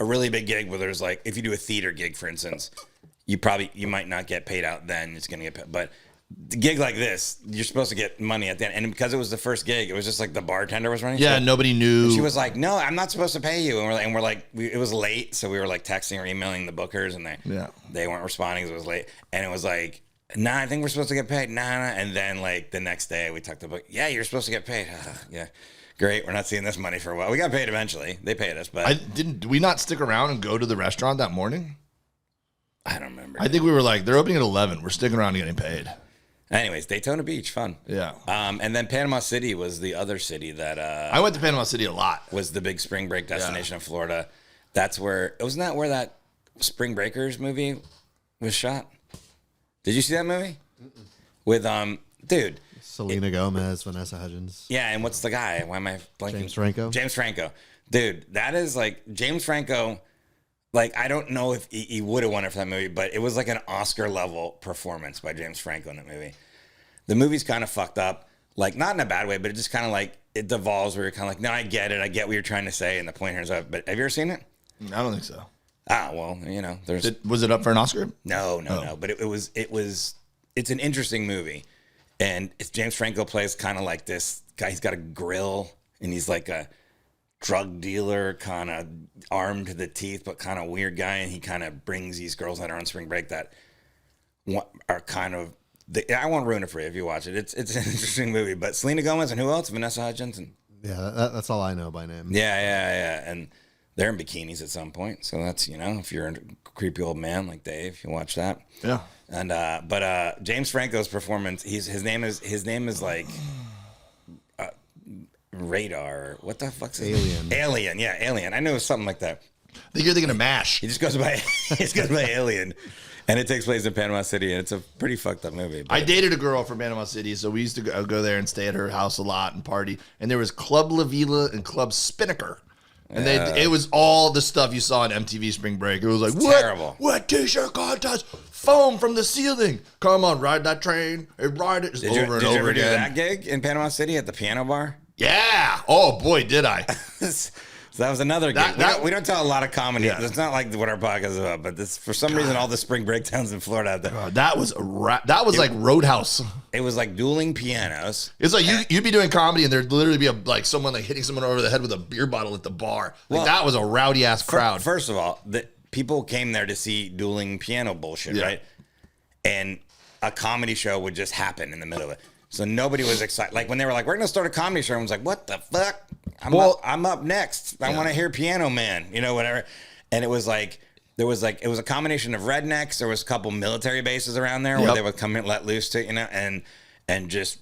Speaker 2: a really big gig, where there's like, if you do a theater gig, for instance, you might not get paid out then. It's gonna get paid, but the gig like this, you're supposed to get money at the end. And because it was the first gig, it was just like the bartender was running.
Speaker 3: Yeah, nobody knew.
Speaker 2: And she was like, "No, I'm not supposed to pay you." And we're like, it was late, so we were like texting or emailing the bookers, and they weren't responding because it was late, and it was like. Nah, I think we're supposed to get paid. Nah. And then, like, the next day, we talked about, yeah, you're supposed to get paid. Yeah, great. We're not seeing this money for a while. We got paid eventually. They paid us, but...
Speaker 3: Did we not stick around and go to the restaurant that morning?
Speaker 2: I don't remember.
Speaker 3: I think we were like, they're opening at 11. We're sticking around and getting paid.
Speaker 2: Anyways, Daytona Beach, fun.
Speaker 3: Yeah.
Speaker 2: And then Panama City was the other city that...
Speaker 3: I went to Panama City a lot.
Speaker 2: Was the big spring break destination of Florida. That's where... Wasn't that where that Spring Breakers movie was shot? Did you see that movie? With dude,
Speaker 4: Selena Gomez, Vanessa Hudgens.
Speaker 2: Yeah, and what's the guy? Why am I blanking?
Speaker 4: James Franco.
Speaker 2: Dude, that is like James Franco. Like, I don't know if he would have won it for that movie, but it was like an Oscar level performance by James Franco in that movie. The movie's kind of fucked up, like not in a bad way, but it just kind of like it devolves where you're kind of like, no, I get it, I get what you're trying to say, and the point here is up. But have you ever seen it?
Speaker 3: I don't think so.
Speaker 2: Ah, well, there's.
Speaker 3: Was it up for an Oscar?
Speaker 2: No. But it's an interesting movie, and James Franco plays kind of like this guy. He's got a grill, and he's like a drug dealer, kind of armed to the teeth, but kind of weird guy. And he kind of brings these girls that are on spring break that are kind of. I won't ruin it for you if you watch it. It's an interesting movie. But Selena Gomez and who else? Vanessa Hudgens and.
Speaker 4: Yeah, that's all I know by name.
Speaker 2: Yeah, and. They're in bikinis at some point, so that's if you're a creepy old man like Dave, you watch that.
Speaker 3: Yeah.
Speaker 2: And but James Franco's performance, his name is like Radar. What the fuck's his
Speaker 4: Alien?
Speaker 2: Name? Alien, yeah, Alien. I knew it was something like that.
Speaker 3: I think you're thinking of MASH.
Speaker 2: He just goes by Alien, and it takes place in Panama City, and it's a pretty fucked up movie.
Speaker 3: I dated a girl from Panama City, so we used to go there and stay at her house a lot and party. And there was Club La Vila and Club Spinnaker. And it was all the stuff you saw on MTV Spring Break. It was like,
Speaker 2: terrible.
Speaker 3: What t-shirt contest? Foam from the ceiling. Come on, ride that train and ride it. Did
Speaker 2: you ever do that gig in Panama City at the piano bar?
Speaker 3: Yeah. Oh, boy, did I.
Speaker 2: So that was another gig. We don't tell a lot of comedy. Yeah. It's not like what our podcast is about, but this, for some reason, all the spring breakdowns in Florida out there.
Speaker 3: God, that was like Roadhouse.
Speaker 2: It was like dueling pianos.
Speaker 3: It's like you'd be doing comedy and there'd literally be someone like hitting someone over the head with a beer bottle at the bar. That was a rowdy ass crowd.
Speaker 2: First of all, the people came there to see dueling piano bullshit, right? And a comedy show would just happen in the middle of it. So nobody was excited. Like when they were like, we're going to start a comedy show, I was like, what the fuck? I'm up next. I want to hear Piano Man, whatever. And it was like, there was like, it was a combination of rednecks. There was a couple military bases around there where they would come and let loose to, and just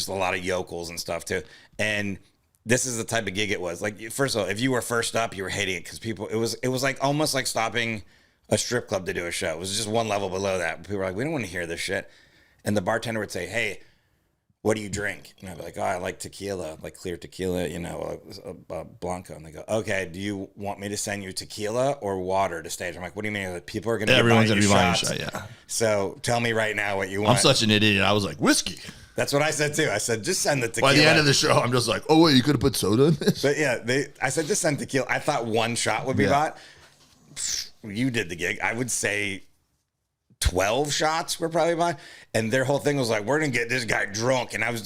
Speaker 2: a lot of yokels and stuff too. And this is the type of gig it was. Like, first of all, if you were first up, you were hating it because people, it was like almost like stopping a strip club to do a show. It was just one level below that. People were like, we don't want to hear this shit. And the bartender would say, hey, what do you drink? And I'd be like, oh, I like tequila, like clear tequila, Blanco. And they go, okay, do you want me to send you tequila or water to stage? I'm like, what do you mean? Like, people are going to be buying a shot, yeah. So tell me right now what you want.
Speaker 3: I'm such an idiot. I was like, whiskey.
Speaker 2: That's what I said too. I said, just send the tequila.
Speaker 3: By the end of the show, I'm just like, oh, wait, you could have put soda in this?
Speaker 2: But yeah, I said, just send tequila. I thought one shot would be bought. You did the gig. I would say 12 shots were probably bought. And their whole thing was like, we're going to get this guy drunk. And I was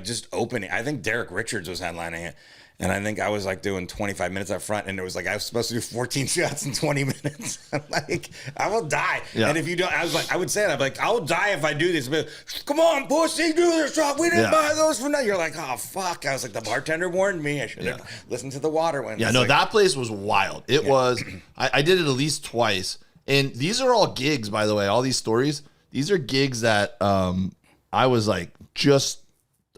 Speaker 2: just opening. I think Derek Richards was headlining it. And I think I was like doing 25 minutes up front, and it was like I was supposed to do 14 shots in 20 minutes. I'm like, I will die. Yeah. And if you don't, I would say that. I'm like, I will die if I do this. But come on, pussy, do this shot. We didn't buy those for nothing. You're like, oh, fuck. I was like, the bartender warned me. I should have listened to the water one.
Speaker 3: Yeah, no, like, that place was wild. It was, I did it at least twice. And these are all gigs, by the way, all these stories. These are gigs that I was like,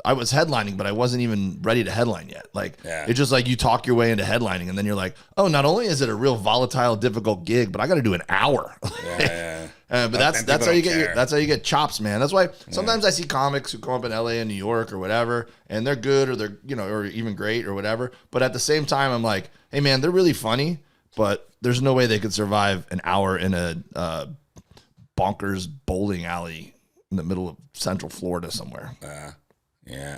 Speaker 3: I was headlining, but I wasn't even ready to headline yet. Like, it's just like you talk your way into headlining, and then you're like, oh, not only is it a real volatile, difficult gig, but I got to do an hour. But that's how you get that's how you get chops, man. That's why sometimes I see comics who come up in LA and New York or whatever, and they're good or they're or even great or whatever. But at the same time, I'm like, hey, man, they're really funny, but there's no way they could survive an hour in a bonkers bowling alley in the middle of Central Florida somewhere.
Speaker 2: Yeah.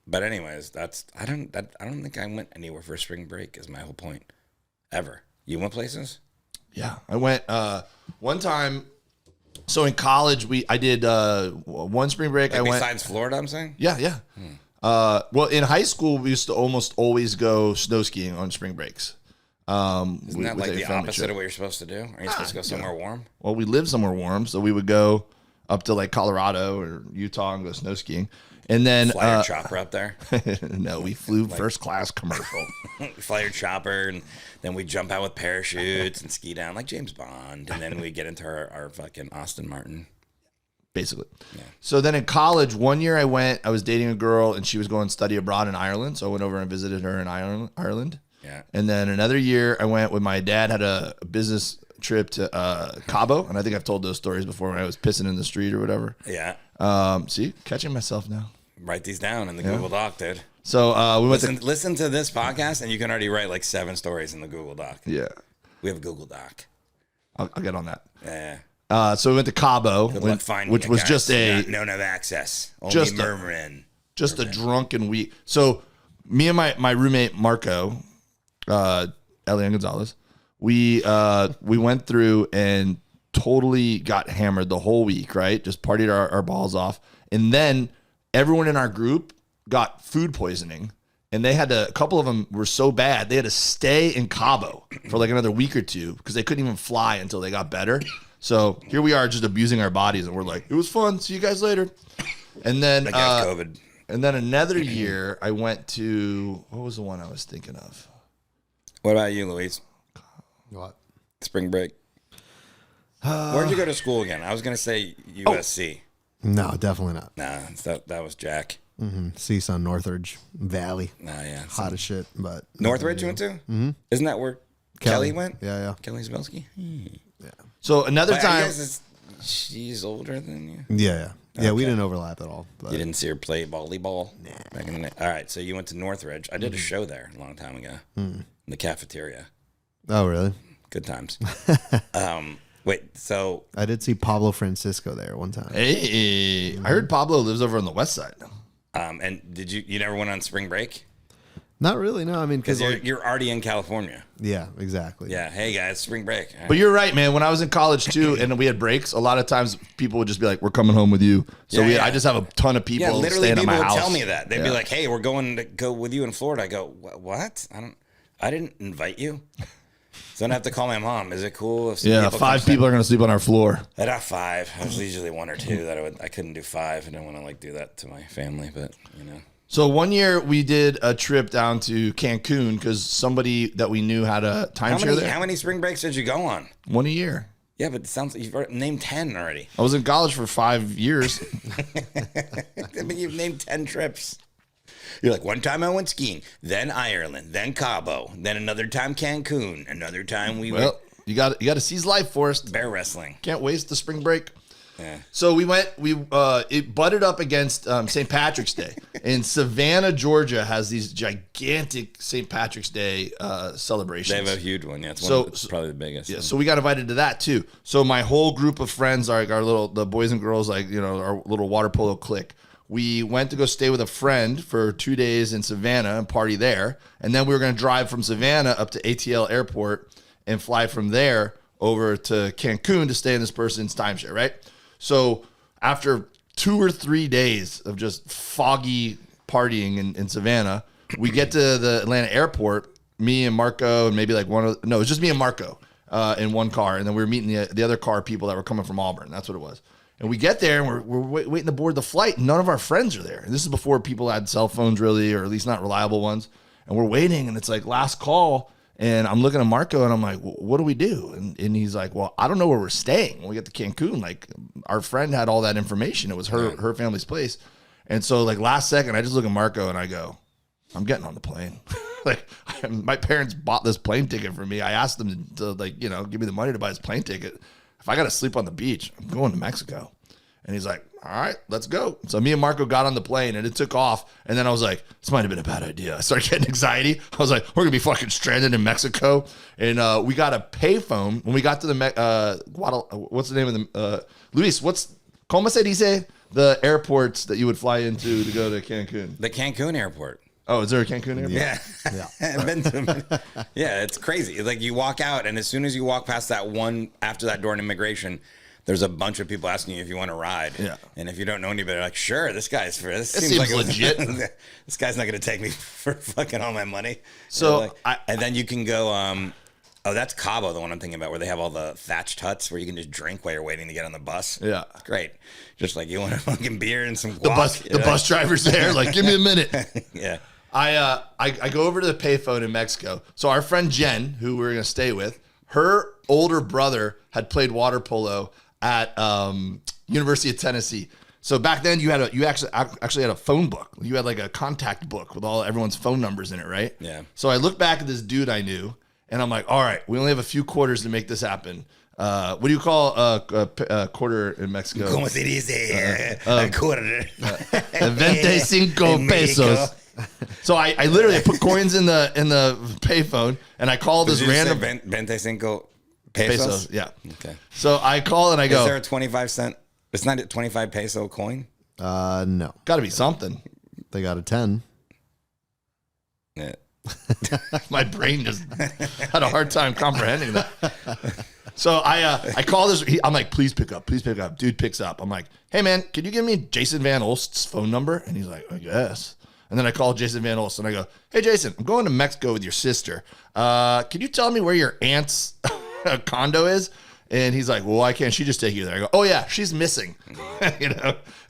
Speaker 2: But anyways, I don't think I went anywhere for spring break is my whole point. Ever. You went places?
Speaker 3: Yeah. I went one time. So in college I did one spring break.
Speaker 2: Like besides Florida, I'm saying?
Speaker 3: Yeah. Well, in high school we used to almost always go snow skiing on spring breaks.
Speaker 2: Isn't that like the opposite of what you're supposed to do? Are you supposed to go somewhere warm?
Speaker 3: Well, we live somewhere warm, so we would go up to like Colorado or Utah and go snow skiing. And then
Speaker 2: fly your chopper up there.
Speaker 3: No, we flew first class commercial.
Speaker 2: Fly your chopper, and then we jump out with parachutes and ski down like James Bond, and then we get into our fucking Aston Martin.
Speaker 3: Basically. Yeah. So then in college, one year I was dating a girl, and she was going to study abroad in Ireland. So I went over and visited her in Ireland.
Speaker 2: Yeah.
Speaker 3: And then another year I went with my dad, had a business trip to Cabo, and I think I've told those stories before when I was pissing in the street or whatever.
Speaker 2: Yeah.
Speaker 3: See, catching myself now.
Speaker 2: Write these down in the Google Doc, dude.
Speaker 3: So we
Speaker 2: listen to this podcast, and you can already write like 7 stories in the Google Doc.
Speaker 3: Yeah.
Speaker 2: We have a Google Doc.
Speaker 3: I'll get on that.
Speaker 2: Yeah.
Speaker 3: So we went to Cabo, which was just
Speaker 2: no access. Only Mermen.
Speaker 3: Just a drunken week. So me and my roommate Marco, Elian Gonzalez, we went through and totally got hammered the whole week, right? Just partied our balls off. And then everyone in our group got food poisoning, and a couple of them were so bad, they had to stay in Cabo for like another week or two because they couldn't even fly until they got better. So here we are just abusing our bodies, and we're like, it was fun. See you guys later. And then,
Speaker 2: COVID.
Speaker 3: And then another year I went to, what was the one I was thinking of?
Speaker 2: What about you, Luis?
Speaker 4: What?
Speaker 2: Spring break. Where'd you go to school again? I was going to say USC.
Speaker 4: No, definitely not.
Speaker 2: Nah, that was Jack.
Speaker 4: Mm-hmm. CSUN, Northridge Valley.
Speaker 2: Nah, yeah.
Speaker 4: Hot as shit, but.
Speaker 2: Northridge you went to? Mm-hmm. Isn't that where Kelly went?
Speaker 4: Yeah.
Speaker 2: Kelly Zabelski?
Speaker 4: Yeah.
Speaker 3: So another time.
Speaker 2: She's older than you?
Speaker 4: Yeah. Yeah, we didn't overlap at all. But.
Speaker 2: You didn't see her play volleyball? Nah. Back in the day? All right, so you went to Northridge. I did a show there a long time ago in the cafeteria.
Speaker 4: Oh, really?
Speaker 2: Good times. Wait, so...
Speaker 4: I did see Pablo Francisco there one time.
Speaker 3: Hey, I heard Pablo lives over on the west side.
Speaker 2: And did you never went on spring break?
Speaker 4: Not really, no. I mean,
Speaker 2: because you're already in California.
Speaker 4: Yeah, exactly.
Speaker 2: Yeah, hey guys, spring break.
Speaker 3: Right. But you're right, man. When I was in college too, and we had breaks, a lot of times people would just be like, "We're coming home with you." So I just have a ton of people.
Speaker 2: Yeah, literally,
Speaker 3: staying
Speaker 2: people
Speaker 3: at my
Speaker 2: would
Speaker 3: house.
Speaker 2: tell me that. They'd be like, "Hey, we're going to go with you in Florida." I go, "What? I didn't invite you." So then I have to call my mom. Is it cool if some people
Speaker 3: 5 people are going to sleep on our floor?
Speaker 2: I'd have 5. It was usually 1 or 2 that I couldn't do 5. I didn't want to do that to my family, but
Speaker 3: So one year we did a trip down to Cancun because somebody that we knew had a timeshare there.
Speaker 2: How many spring breaks did you go on?
Speaker 3: One a year.
Speaker 2: Yeah, but it sounds like you've named 10 already.
Speaker 3: I was in college for 5 years.
Speaker 2: But you've named 10 trips. You're like, one time I went skiing, then Ireland, then Cabo, then another time Cancun, another time we went
Speaker 3: You got to seize life, Forrest.
Speaker 2: bear wrestling.
Speaker 3: Can't waste the spring break.
Speaker 2: Yeah.
Speaker 3: So it butted up against St. Patrick's Day. And Savannah, Georgia has these gigantic St. Patrick's Day celebrations.
Speaker 2: They have a huge one. Yeah, it's probably the biggest.
Speaker 3: Yeah, so we got invited to that too. So my whole group of friends, like the boys and girls, like, our little water polo clique, we went to go stay with a friend for 2 days in Savannah and party there. And then we were going to drive from Savannah up to ATL Airport and fly from there over to Cancun to stay in this person's timeshare, right? So after 2 or 3 days of just foggy partying in Savannah, we get to the Atlanta airport, me and Marco, and maybe like it was just me and Marco in one car. And then we were meeting the other car people that were coming from Auburn. That's what it was. And we get there and we're waiting to board the flight. And none of our friends are there. And this is before people had cell phones really, or at least not reliable ones. And we're waiting and it's like last call. And I'm looking at Marco and I'm like, what do we do? And he's like, well, I don't know where we're staying when we get to Cancun. Like our friend had all that information. It was her family's place. And so like last second, I just look at Marco and I go, I'm getting on the plane. Like my parents bought this plane ticket for me. I asked them to give me the money to buy this plane ticket. If I got to sleep on the beach, I'm going to Mexico. And he's like, all right, let's go. So me and Marco got on the plane and it took off. And then I was like, this might have been a bad idea. I started getting anxiety. I was like, we're going to be fucking stranded in Mexico. And we got a payphone. When we got to the, what's the name of the, Luis, ¿cómo se dice the airports that you would fly into to go to Cancun?
Speaker 2: The Cancun airport.
Speaker 3: Oh, is there a Cancun airport?
Speaker 2: Yeah. I've been to yeah, it's crazy. Like you walk out and as soon as you walk past that one, after that door in immigration, there's a bunch of people asking you if you want to ride. Yeah. And if you don't know anybody, like, sure, this seems like
Speaker 3: legit.
Speaker 2: This guy's not going to take me for fucking all my money.
Speaker 3: So,
Speaker 2: and then you can go, that's Cabo, the one I'm thinking about, where they have all the thatched huts where you can just drink while you're waiting to get on the bus.
Speaker 3: Yeah.
Speaker 2: Great. Just like you want a fucking beer and some
Speaker 3: guac. The bus driver's there, like, give me a minute.
Speaker 2: Yeah.
Speaker 3: I go over to the payphone in Mexico. So our friend Jen, who we were going to stay with, her older brother had played water polo at University of Tennessee. So back then you actually had a phone book. You had like a contact book with everyone's phone numbers in it, right?
Speaker 2: Yeah.
Speaker 3: So I look back at this dude I knew and I'm like, all right, we only have a few quarters to make this happen. What do you call a quarter in Mexico?
Speaker 2: ¿Cómo se dice? A quarter.
Speaker 3: 25 pesos. So I literally put coins in the payphone and I call this random
Speaker 2: 25 pesos?
Speaker 3: Yeah.
Speaker 2: Okay.
Speaker 3: So I call and I go,
Speaker 2: is there a 25 cent? It's not a 25 peso coin?
Speaker 4: No.
Speaker 3: Got to be something.
Speaker 4: They got a 10.
Speaker 2: Yeah.
Speaker 3: My brain just had a hard time comprehending that. So I call this. I'm like, please pick up. Dude picks up. I'm like, hey man, can you give me Jason Van Olst's phone number? And he's like, I guess. And then I call Jason Van Olst and I go, hey Jason, I'm going to Mexico with your sister. Can you tell me where your aunt's condo is? And he's like, well, why can't she just take you there? I go, oh yeah, she's missing.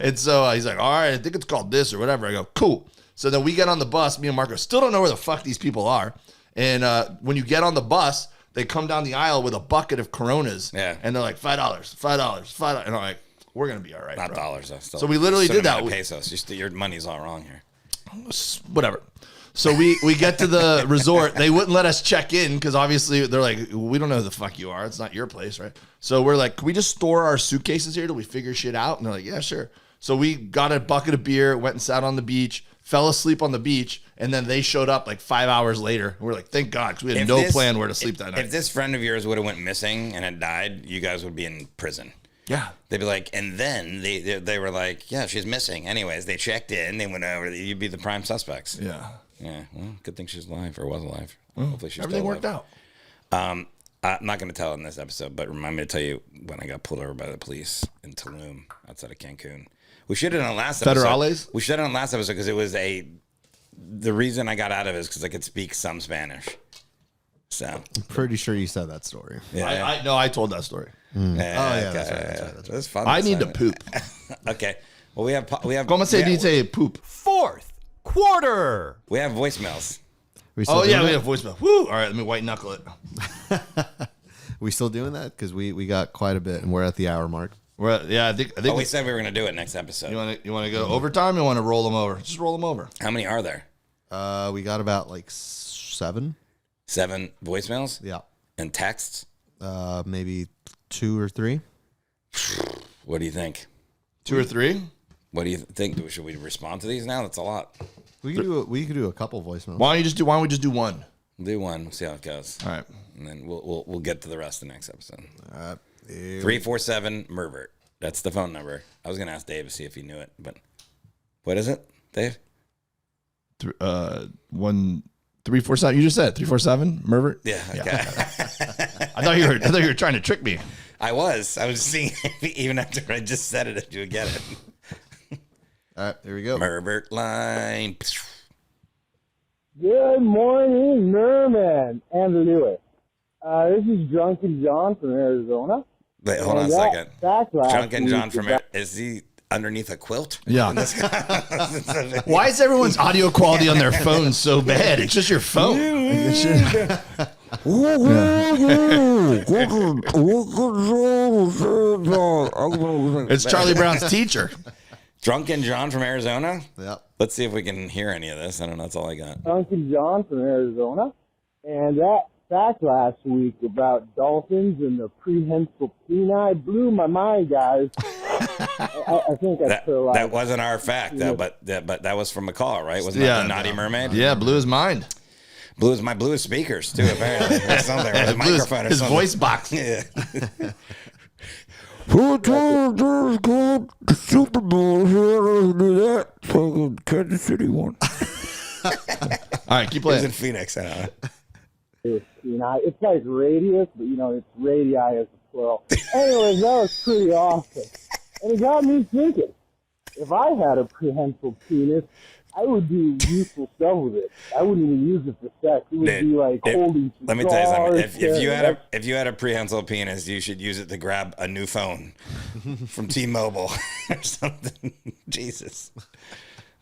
Speaker 3: And so he's like, all right, I think it's called this or whatever. I go, cool. So then we get on the bus. Me and Marco still don't know where the fuck these people are. And when you get on the bus, they come down the aisle with a bucket of Coronas.
Speaker 2: Yeah.
Speaker 3: And they're like, $5. And I'm like, we're going to be all right,
Speaker 2: Not
Speaker 3: bro.
Speaker 2: dollars. Though.
Speaker 3: So we literally did that.
Speaker 2: Pesos. Your money's all wrong here.
Speaker 3: Whatever. So we get to the resort. They wouldn't let us check in because obviously they're like, we don't know who the fuck you are. It's not your place, right? So we're like, can we just store our suitcases here till we figure shit out? And they're like, yeah, sure. So we got a bucket of beer, went and sat on the beach, fell asleep on the beach, and then they showed up like 5 hours later. We're like, thank God, because we had no plan where to sleep that night.
Speaker 2: If this friend of yours would have went missing and had died, you guys would be in prison.
Speaker 3: Yeah.
Speaker 2: They'd be like, and then they were like, yeah, she's missing. Anyways, they checked in, they went over, you'd be the prime suspects.
Speaker 3: Yeah.
Speaker 2: Yeah, well, good thing she's alive or was alive. Well, hopefully she's
Speaker 3: everything
Speaker 2: still
Speaker 3: worked
Speaker 2: alive.
Speaker 3: out.
Speaker 2: I'm not going to tell in this episode, but remind me to tell you when I got pulled over by the police in Tulum outside of Cancun. We should have done last episode.
Speaker 3: Federales?
Speaker 2: We should have done last episode because it was the reason I got out of it is because I could speak some Spanish. So
Speaker 4: I'm pretty sure you said that story.
Speaker 2: Yeah,
Speaker 3: I told that story.
Speaker 2: yeah,
Speaker 4: that's right.
Speaker 2: That's was fun.
Speaker 3: I need to poop.
Speaker 2: Okay. Well, we have.
Speaker 3: ¿Cómo se dice poop?
Speaker 5: Fourth quarter.
Speaker 2: We have voicemails.
Speaker 4: We still
Speaker 3: Oh, yeah,
Speaker 4: doing
Speaker 3: we
Speaker 4: it?
Speaker 3: have voicemail. Woo! All right, let me white knuckle it.
Speaker 4: We still doing that? Because we got quite a bit, and we're at the hour mark.
Speaker 3: I think
Speaker 2: We said we were going to do it next episode.
Speaker 3: you want to go overtime? Or you want to roll them over? Just roll them over.
Speaker 2: How many are there?
Speaker 4: We got about like 7.
Speaker 2: 7 voicemails?
Speaker 4: Yeah.
Speaker 2: And texts?
Speaker 4: Maybe 2 or 3.
Speaker 2: What do you think?
Speaker 3: 2 or 3?
Speaker 2: What do you think? Should we respond to these now? That's a lot.
Speaker 4: We could do a couple voicemails.
Speaker 3: Why don't we just do one?
Speaker 2: We'll do one. We'll see how it goes.
Speaker 3: All right.
Speaker 2: And then we'll get to the rest the next episode.
Speaker 4: 3
Speaker 2: 347 Mervert. That's the phone number. I was going to ask Dave to see if he knew it, but what is it, Dave?
Speaker 3: 347. You just said 347, Mervert.
Speaker 2: Yeah. Okay.
Speaker 3: I thought you were trying to trick me.
Speaker 2: I was seeing even after I just said it, if you would get it.
Speaker 4: All right, here we go.
Speaker 2: Mervert line.
Speaker 6: Good morning, Mermen and Lewis. This is Drunken John from Arizona.
Speaker 2: Wait, hold on a
Speaker 6: And
Speaker 2: second.
Speaker 6: backlash
Speaker 2: Drunken John
Speaker 6: week
Speaker 2: from
Speaker 6: about-
Speaker 2: is he underneath a quilt?
Speaker 3: Yeah. Why is everyone's audio quality on their phone so bad? It's just your phone. It's Charlie Brown's teacher.
Speaker 2: Drunken John from Arizona?
Speaker 4: Yep.
Speaker 2: Let's see if we can hear any of this. I don't know. That's all I got.
Speaker 6: Drunken John from Arizona. And that fact last week about dolphins and the prehensile peni blew my mind, guys. I think I feel like
Speaker 2: That wasn't our fact, though, but that was from McCall, right? Wasn't that the Naughty Mermaid?
Speaker 3: Yeah, blew his mind.
Speaker 2: Blew his speakers, too, apparently. Or something. Or his microphone or
Speaker 3: his
Speaker 2: something.
Speaker 3: voice box.
Speaker 2: Yeah.
Speaker 1: the Super Bowl here. Do that. Fucking Kansas City one.
Speaker 3: All right, keep
Speaker 2: He was
Speaker 3: playing.
Speaker 2: in Phoenix, I don't know.
Speaker 6: peni. It's like radius, but it's radii as a plural. Anyways, that was pretty awesome. And it got me thinking, if I had a prehensile penis, I would do useful stuff with it. I wouldn't even use it for sex. It would be like holding cigars.
Speaker 2: Let me tell you something. If you had a prehensile penis, you should use it to grab a new phone from T-Mobile or something. Jesus.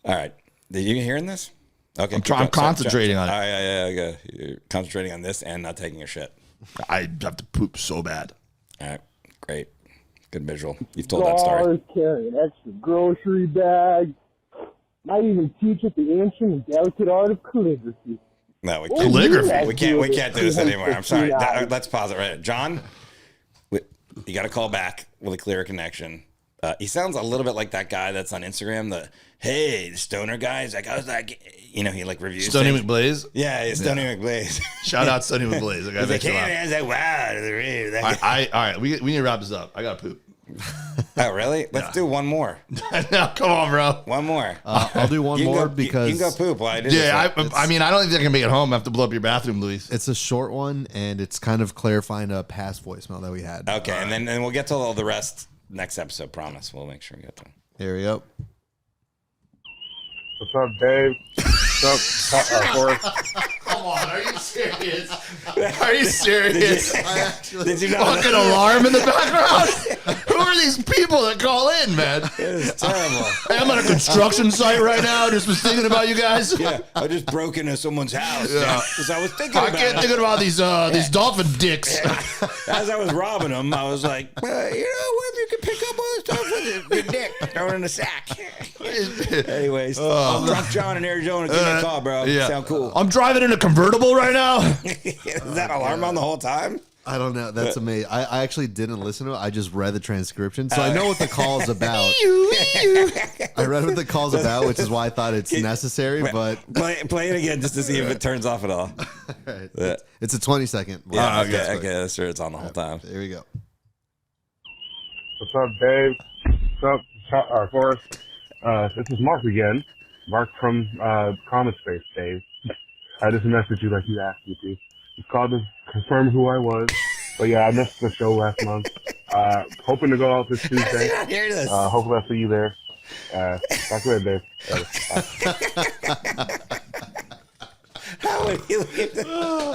Speaker 2: All right. Did you hearing this? Okay.
Speaker 3: I'm concentrating on it.
Speaker 2: Yeah. Okay. You're concentrating on this and not taking a shit.
Speaker 3: I have to poop so bad.
Speaker 2: All right. Great. Good visual. You've told that story.
Speaker 6: Carry an extra grocery bag. Might even teach it the ancient and delicate art of calligraphy.
Speaker 2: No, we
Speaker 3: Calligraphy.
Speaker 2: can't. We can't do this anymore. I'm sorry. Let's pause it right now. John, you got to call back with a clearer connection. He sounds a little bit like that guy that's on Instagram. The stoner guy. He's like, how's that? He like reviews.
Speaker 3: Stony
Speaker 2: things.
Speaker 3: McBlaze.
Speaker 2: Yeah, Stony McBlaze.
Speaker 3: Shout out Stony McBlaze. The guy
Speaker 2: He's like,
Speaker 3: makes you laugh.
Speaker 2: hey, man. It's like, wow.
Speaker 3: All right. We need to wrap this up. I gotta poop.
Speaker 2: Oh, really? Let's do one more.
Speaker 3: No, come on, bro.
Speaker 2: One more.
Speaker 4: I'll do one
Speaker 2: You can
Speaker 4: more
Speaker 2: go-
Speaker 4: because
Speaker 2: you can go poop while I do
Speaker 3: Yeah,
Speaker 2: this.
Speaker 3: I mean, I don't think I can make it home. I have to blow up your bathroom, Luis.
Speaker 4: it's a short one, and it's kind of clarifying a past voicemail that we had.
Speaker 2: Okay, and then we'll get to all the rest next episode. Promise. We'll make sure we get to them.
Speaker 4: Here we go.
Speaker 6: What's up, Dave? What's up, Forrest?
Speaker 3: Come on, are you serious? Are you serious?
Speaker 2: Did you know
Speaker 3: Fucking alarm in the background? Who are these people that call in, man?
Speaker 2: It's terrible.
Speaker 3: Hey, I'm on a construction site right now. Just was thinking about you guys.
Speaker 2: Yeah, I just broke into someone's house.
Speaker 3: Yeah.
Speaker 2: Because I was thinking
Speaker 3: I
Speaker 2: about
Speaker 3: can't think about these dolphin dicks.
Speaker 2: As I was robbing them, I was like, well, you know what? You can pick up all this stuff with your dick, throw it in a sack. Anyways, I'm Drunk John in Arizona. Give me a call, bro.
Speaker 3: Yeah.
Speaker 2: Sound cool.
Speaker 3: I'm driving in a convertible right now.
Speaker 2: Is that alarm on the whole time?
Speaker 4: I don't know. That's amazing. I actually didn't listen to it. I just read the transcription, so I know what the call is about. I read what the call's about, which is why I thought it's necessary. But
Speaker 2: Play it again just to see if it turns off at all.
Speaker 4: right.
Speaker 2: Yeah.
Speaker 4: It's a 20-second.
Speaker 2: Yeah,
Speaker 4: That's
Speaker 2: okay,
Speaker 4: quick.
Speaker 2: that's sure it's on the whole time.
Speaker 4: Here we go.
Speaker 7: What's up, Dave? What's up, Forrest? This is Mark again. Mark from Common Space, Dave. I just messaged you like you asked me to. Just called to confirm who I was. But yeah, I missed the show last month. Hoping to go out this Tuesday.
Speaker 2: Hear this.
Speaker 7: Hopefully I'll see you there. Talk later, Dave.
Speaker 2: How would he leave this?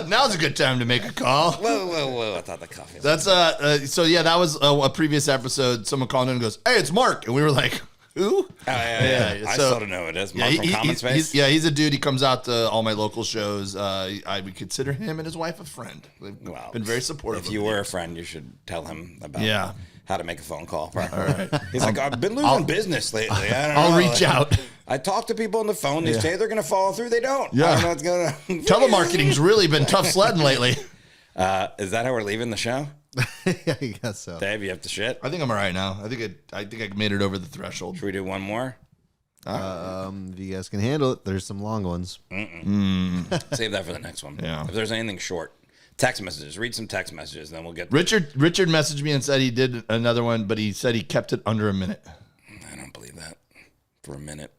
Speaker 3: Now's a good time to make a call.
Speaker 2: Whoa. I thought the coffee was...
Speaker 3: That's so yeah, that was a previous episode. Someone called in and goes, "Hey, it's Mark," and we were like, Who?
Speaker 2: I still don't know who it is. Mark from Common Space?
Speaker 3: He's a dude. He comes out to all my local shows. I would consider him and his wife a friend. They've been very supportive.
Speaker 2: If you were a friend, you should tell him about how to make a phone call. All
Speaker 3: right.
Speaker 2: He's like, I've been losing business lately. I don't know.
Speaker 3: I'll reach out.
Speaker 2: I talk to people on the phone. They say they're going to follow through. They don't.
Speaker 3: Yeah.
Speaker 2: I don't know what's going on.
Speaker 3: Telemarketing's really been tough sledding lately.
Speaker 2: Is that how we're leaving the show?
Speaker 4: Yeah, I guess so.
Speaker 2: Dave, you have to shit?
Speaker 3: I think I'm all right now. I think I made it over the threshold.
Speaker 2: Should we do one more?
Speaker 4: If you guys can handle it, there's some long ones.
Speaker 2: Save that for the next one.
Speaker 3: Yeah.
Speaker 2: If there's anything short. Text messages. Read some text messages, then we'll get...
Speaker 3: Richard messaged me and said he did another one, but he said he kept it under a minute.
Speaker 2: I don't believe that. For a minute.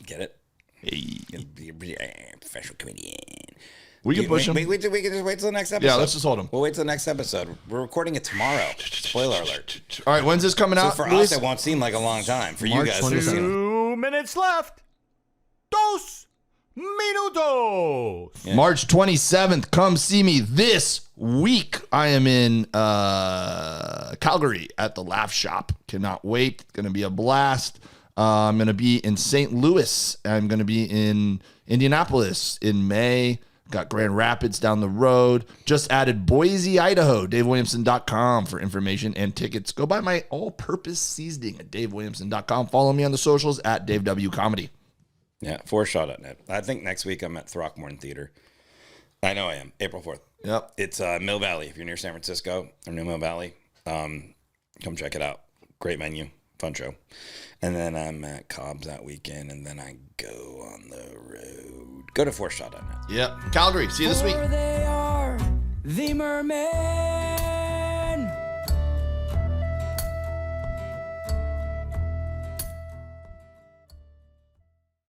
Speaker 2: Get it? Hey. Professional comedian.
Speaker 3: We can push him.
Speaker 2: We can just wait till the next episode.
Speaker 3: Yeah, let's just hold him.
Speaker 2: We'll wait till the next episode. We're recording it tomorrow. Spoiler alert.
Speaker 3: All right, when's this coming out?
Speaker 2: So for
Speaker 3: Luis?
Speaker 2: us, it won't seem like a long time. For
Speaker 4: March
Speaker 2: you guys,
Speaker 4: 27th.
Speaker 5: 2 minutes left. 2 minutos.
Speaker 2: Yeah.
Speaker 3: March 27th. Come see me this week. I am in Calgary at the Laugh Shop. Cannot wait. It's going to be a blast. I'm going to be in St. Louis. I'm going to be in Indianapolis in May. Got Grand Rapids down the road. Just added Boise, Idaho. DaveWilliamson.com for information and tickets. Go buy my all-purpose seasoning at DaveWilliamson.com. Follow me on the socials at DaveWComedy.
Speaker 2: Yeah, forrest.net. I think next week I'm at Throckmorton Theater. I know I am. April 4th.
Speaker 3: Yep.
Speaker 2: It's Mill Valley. If you're near San Francisco or New Mill Valley, come check it out. Great venue. Fun show. And then I'm at Cobb's that weekend, and then I go on the road. Go to forrest.net.
Speaker 3: Yep. Calgary. See you this week.
Speaker 1: For they are the Mermen.